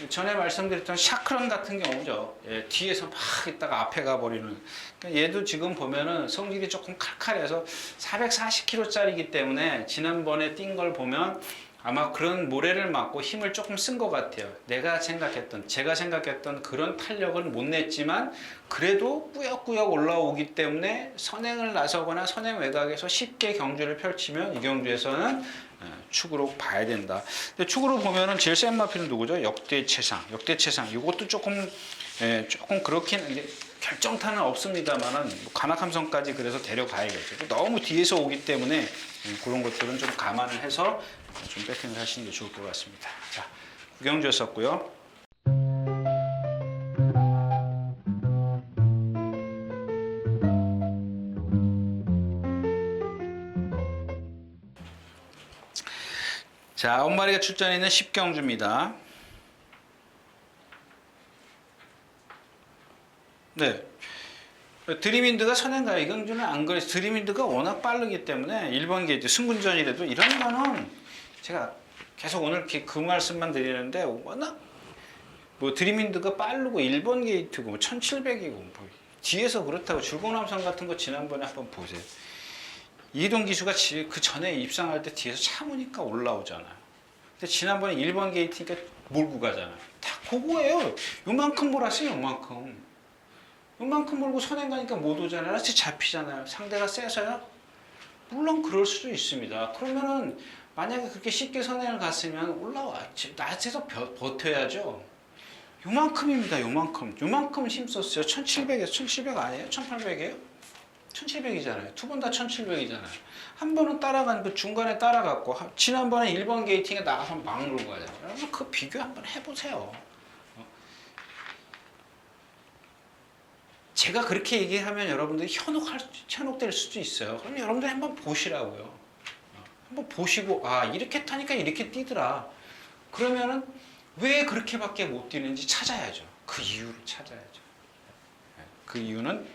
전에 말씀드렸던 샤크론 같은 경우죠. 예, 뒤에서 막 있다가 앞에 가버리는. 그러니까 얘도 지금 보면은 성질이 조금 칼칼해서 440kg짜리이기 때문에 지난번에 뛴 걸 보면 아마 그런 모래를 맞고 힘을 조금 쓴 것 같아요. 제가 생각했던 그런 탄력은 못 냈지만 그래도 꾸역꾸역 올라오기 때문에 선행을 나서거나 선행 외곽에서 쉽게 경주를 펼치면 이 경주에서는 축으로 봐야 된다. 근데 축으로 보면은 제일 센 마필은 누구죠? 역대 최상. 이것도 조금 그렇긴 이제 결정타는 없습니다만은 뭐 간악함성까지 그래서 데려가야겠죠. 너무 뒤에서 오기 때문에 그런 것들은 좀 감안을 해서 좀 배팅을 하시는 게 좋을 것 같습니다. 자, 구경주였었고요. 자, 9마리가 출전해 있는 10경주입니다. 네. 드림윈드가 선행가요. 이 경주는 안 그래서 드림윈드가 워낙 빠르기 때문에 1번 게이트 승군전이라도 이런 거는 제가 계속 오늘 그 말씀만 드리는데, 워낙 뭐 드림윈드가 빠르고 1번 게이트고 뭐 1700이고 뭐 뒤에서 그렇다고 줄공남선 같은 거 지난번에 한번 보세요. 이동 기수가 그 전에 입상할 때 뒤에서 참으니까 올라오잖아요. 근데 지난번에 1번 게이트니까 몰고 가잖아요. 다 그거예요. 요만큼 몰았어요. 요만큼 몰고 선행 가니까 못 오잖아요. 잡히잖아요. 상대가 세서요? 물론 그럴 수도 있습니다. 그러면은 만약에 그렇게 쉽게 선행을 갔으면 올라왔지. 낮에서 버텨야죠. 요만큼입니다. 요만큼 힘썼어요. 1700에서 1700 아니에요? 1800이에요? 1700이잖아요. 두 번 다 1700이잖아요. 한 번은 따라간 그 중간에 따라갔고, 지난번에 1번 게이팅에 나가서 막 놀고 가잖아요. 그 비교 한번 해보세요. 제가 그렇게 얘기하면 여러분들이 현혹될 수도 있어요. 그럼 여러분들 한번 보시라고요. 한번 보시고, 아, 이렇게 타니까 이렇게 뛰더라. 그러면은 왜 그렇게밖에 못 뛰는지 찾아야죠. 그 이유를 찾아야죠. 그 이유는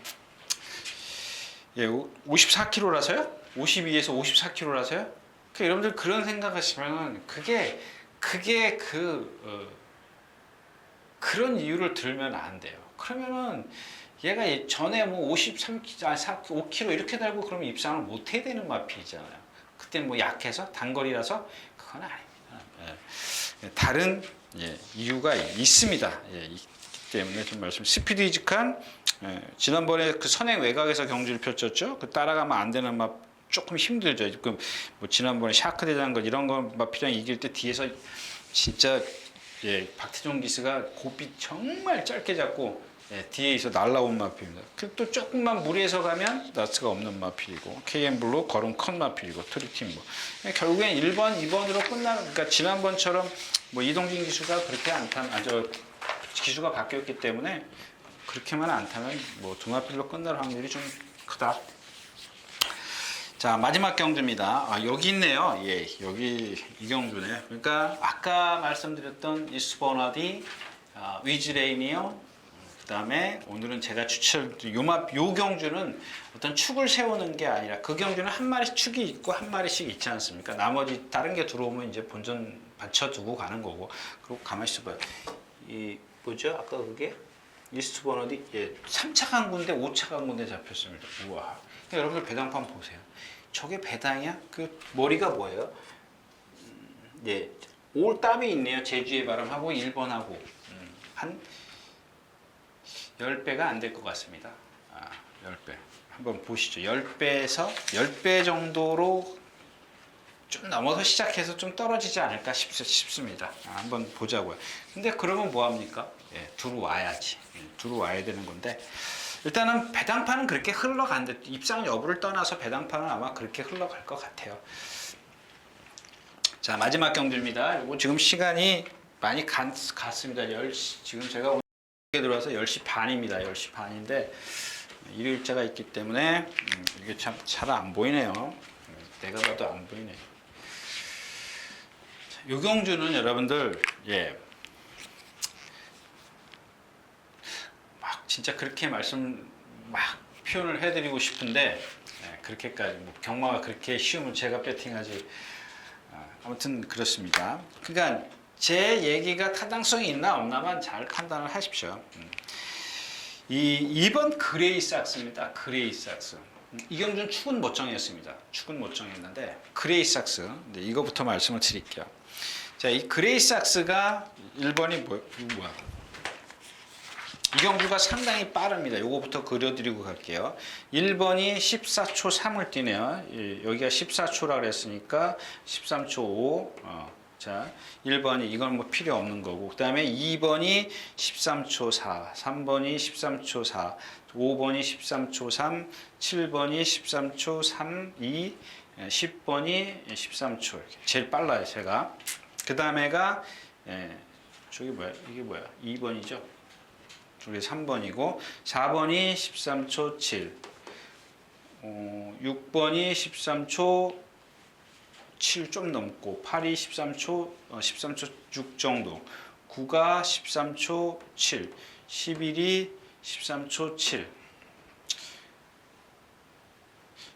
54kg라서요? 52에서 54kg라서요? 여러분들 그런 생각하시면 그게 그런 이유를 들면 안 돼요. 그러면은 얘가 전에 뭐 5kg 이렇게 달고 그러면 입상을 못 해야 되는 마필이잖아요. 그때 뭐 약해서 단거리라서 그건 아닙니다. 다른 이유가 있습니다. 있기 때문에 좀 스피드 이직한 지난번에 그 선행 외곽에서 경주를 펼쳤죠. 그 따라가면 안 되는 맛 조금 힘들죠. 지금 뭐 지난번에 샤크 대장거 이런 거 마필이랑 이길 때 뒤에서 진짜 박태종 기수가 고삐 정말 짧게 잡고 뒤에 있어 날라온 마필입니다. 또 조금만 무리해서 가면 나스가 없는 마필이고 KM블루 걸음 컷 마필이고 트리팀 결국엔 1번, 2번으로 그러니까 지난번처럼 뭐 이동진 기수가 그렇게 안 타면 기수가 바뀌었기 때문에 그렇게만 안 타면 뭐 두 마필로 끝날 확률이 좀 크다. 자, 마지막 경주입니다. 여기 있네요. 여기 이 경주네요. 그러니까 아까 말씀드렸던 이스버나디, 위즈레이니어, 그 다음에 오늘은 제가 요 경주는 어떤 축을 세우는 게 아니라 그 경주는 한 마리씩 축이 있고 한 마리씩 있지 않습니까? 나머지 다른 게 들어오면 이제 본전 받쳐두고 가는 거고. 그리고 가만히 있어봐요. 뭐죠? 아까 그게? 이스트버너디 3차 강군데 5차 강군데 잡혔습니다. 우와. 그러니까 여러분들 배당판 보세요. 저게 배당이야? 그 머리가 뭐예요? 올 땀이 있네요. 제주의 바람하고 1번하고 한 10배가 안 될 것 같습니다. 10배. 한번 보시죠. 10배 정도로 좀 넘어서 시작해서 좀 떨어지지 않을까 싶습니다. 한번 보자고요. 근데 그러면 뭐합니까? 들어와야지. 들어와야 되는 건데 일단은 배당판은 그렇게 흘러간대. 입상 여부를 떠나서 배당판은 아마 그렇게 흘러갈 것 같아요. 자, 마지막 경주입니다. 이거 지금 시간이 많이 갔습니다. 지금 제가 오늘 들어와서 10시 반입니다. 10시 반인데 일요일자가 있기 때문에 이게 참 잘 안 보이네요. 내가 봐도 안 보이네. 요 경주는 여러분들 막 진짜 그렇게 표현을 해드리고 싶은데 그렇게까지 뭐 경마가 그렇게 쉬우면 제가 배팅하지. 아무튼 그렇습니다. 그러니까 제 얘기가 타당성이 있나 없나만 잘 판단을 하십시오. 이 2번 그레이삭스입니다. 그레이삭스. 이 경주는 축은 못 정했습니다. 축은 못 정했는데 그레이삭스. 이거부터 말씀을 드릴게요. 자, 이 그레이삭스가 1번이 뭐야? 이 경주가 상당히 빠릅니다. 요거부터 그려드리고 갈게요. 1번이 14초 3을 뛰네요. 여기가 14초라 그랬으니까 13초 5. 자, 1번이 이건 뭐 필요 없는 거고. 그 다음에 2번이 13초 4, 3번이 13초 4, 5번이 13초 3, 7번이 13초 3, 2, 10번이 13초. 이렇게 제일 빨라요, 제가. 그 다음에가 저기 뭐야? 이게 뭐야? 2번이죠. 저게 3번이고 4번이 13초 7, 6번이 13초 7 좀 넘고 8이 13초 6 정도, 9가 13초 7, 11이 13초 7.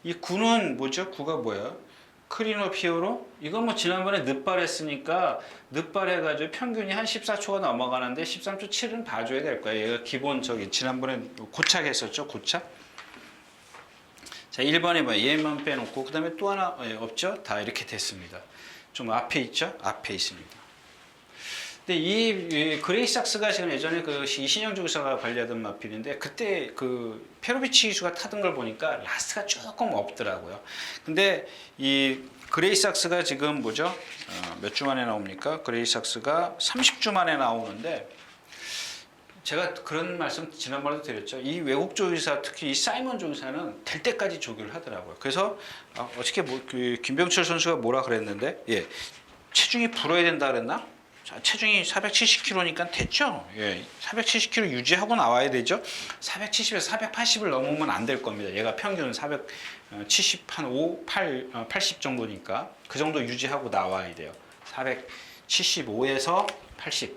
이 9는 뭐죠? 9가 뭐야? 크리노 피오로? 이건 뭐 지난번에 늦발했으니까 늦발해가지고 평균이 한 14초가 넘어가는데 13초 7은 봐줘야 될 거예요. 얘가 기본적인 지난번에 고착했었죠. 고착. 자, 1번에 뭐 얘만 빼놓고 그 다음에 또 하나 없죠? 다 이렇게 됐습니다. 좀 앞에 있죠? 앞에 있습니다. 근데 이 그레이삭스가 지금 예전에 그 이신영 기사가 관리하던 마필인데 그때 그 페로비치 기수가 타던 걸 보니까 라스트가 조금 없더라고요. 근데 이 그레이삭스가 지금 뭐죠? 몇 주 만에 나옵니까? 그레이삭스가 30주 만에 나오는데 제가 그런 말씀 지난번에도 드렸죠. 이 외국 조교사, 특히 이 사이먼 조교사는 될 때까지 조교를 하더라고요. 그래서 어저께 김병철 선수가 뭐라 그랬는데, 체중이 불어야 된다 그랬나? 자, 체중이 470kg니까 됐죠. 470kg 유지하고 나와야 되죠. 470에서 480을 넘으면 안 될 겁니다. 얘가 평균 470, 한 5, 80 정도니까 그 정도 유지하고 나와야 돼요. 475에서 80.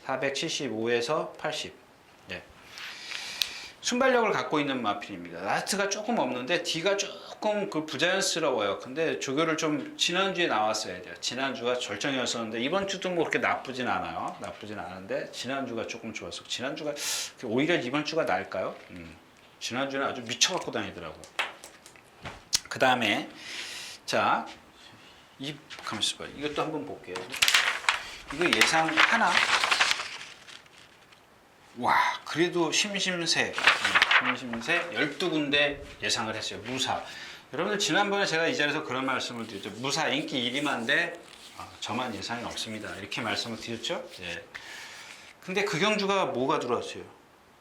475에서 80. 예. 순발력을 갖고 있는 마필입니다. 라스트가 조금 없는데 D가 조금 그 부자연스러워요. 근데 조교를 좀 지난주에 나왔어야 돼요. 지난주가 절정이었었는데 이번 주도 뭐 그렇게 나쁘진 않아요. 나쁘진 않은데 지난주가 조금 좋았어. 지난주가 오히려 이번 주가 나을까요? 지난주는 아주 미쳐갖고 다니더라고. 그 다음에 자, 가만 있어봐. 이것도 한번 볼게요. 이거 예상 하나. 와, 그래도 심심새 12군데 예상을 했어요. 무사. 여러분들 지난번에 제가 이 자리에서 그런 말씀을 드렸죠. 무사 인기 1위만데 저만 예상이 없습니다. 이렇게 말씀을 드렸죠. 예. 근데 그 경주가 뭐가 들어왔어요?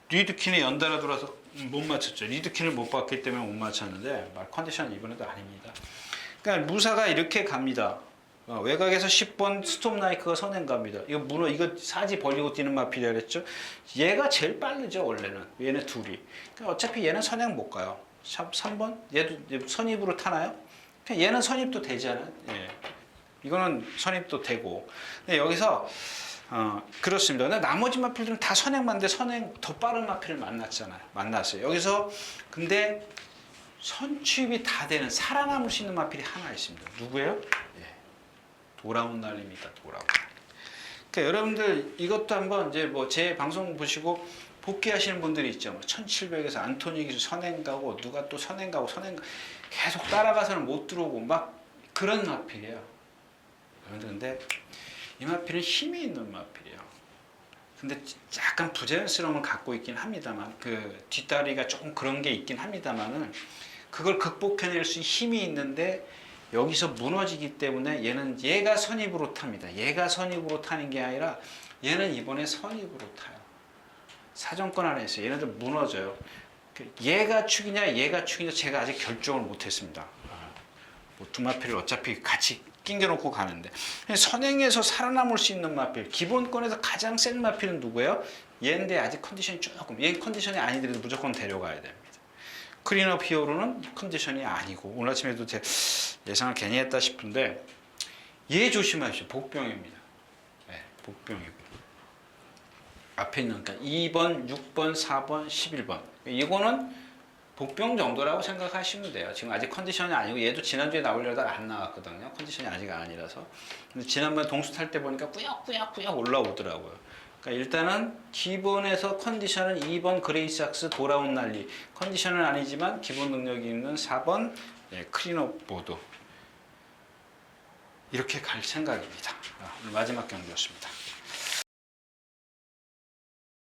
리드킨에 연달아 들어와서 못 맞췄죠. 리드킨을 못 봤기 때문에 못 맞췄는데 컨디션 이번에도 아닙니다. 그러니까 무사가 이렇게 갑니다. 외곽에서 10번 스톱나이크가 선행 갑니다. 이거 사지 벌리고 뛰는 마필이라 그랬죠. 얘가 제일 빠르죠 원래는. 얘네 둘이. 그러니까 어차피 얘는 선행 못 가요. 3번 얘도 선입으로 타나요? 그냥 얘는 선입도 되잖아요. 예. 이거는 선입도 되고. 근데 여기서 그렇습니다. 근데 나머지 마필들은 다 선행만데 선행 더 빠른 마필을 만났어요. 여기서 근데 선취입이 다 되는 살아남을 수 있는 마필이 하나 있습니다. 누구예요? 예. 돌아온 날입니다. 돌아온 날. 그러니까 여러분들 이것도 한번 이제 뭐 제 방송 보시고 복귀하시는 분들이 있죠. 1700에서 안토니 기수 선행 가고 누가 또 선행 가고 계속 따라가서는 못 들어오고 막 그런 마필이에요. 여러분들 근데 이 마필은 힘이 있는 마필이에요. 근데 약간 부자연스러움을 갖고 있긴 합니다만 그 뒷다리가 조금 그런 게 있긴 합니다만은 그걸 극복해낼 수 있는 힘이 있는데 여기서 무너지기 때문에 얘가 선입으로 탑니다. 얘가 선입으로 타는 게 아니라 얘는 이번에 선입으로 타요. 사정권 안에 있어요. 얘네들 무너져요. 얘가 축이냐 얘가 축이냐 제가 아직 결정을 못했습니다. 뭐 두 마필을 어차피 같이 낑겨놓고 가는데 선행에서 살아남을 수 있는 마필 기본권에서 가장 센 마필은 누구예요? 얘인데 아직 컨디션이 조금 얘 컨디션이 아니더라도 무조건 데려가야 됩니다. 클린업 히어로는 컨디션이 아니고 오늘 아침에도 제 예상을 괜히 했다 싶은데 얘 조심하십시오. 복병입니다. 네, 복병이고 앞에 있는 그러니까 2번, 6번, 4번, 11번 이거는 복병 정도라고 생각하시면 돼요. 지금 아직 컨디션이 아니고 얘도 지난주에 나오려다가 안 나왔거든요. 컨디션이 아직 아니라서. 근데 지난번에 동수 탈 때 보니까 꾸역꾸역 올라오더라고요. 그러니까 일단은 기본에서 컨디션은 2번 그레이삭스 돌아온 난리 컨디션은 아니지만 기본 능력이 있는 4번 클린업 보드 이렇게 갈 생각입니다. 오늘 마지막 경기였습니다.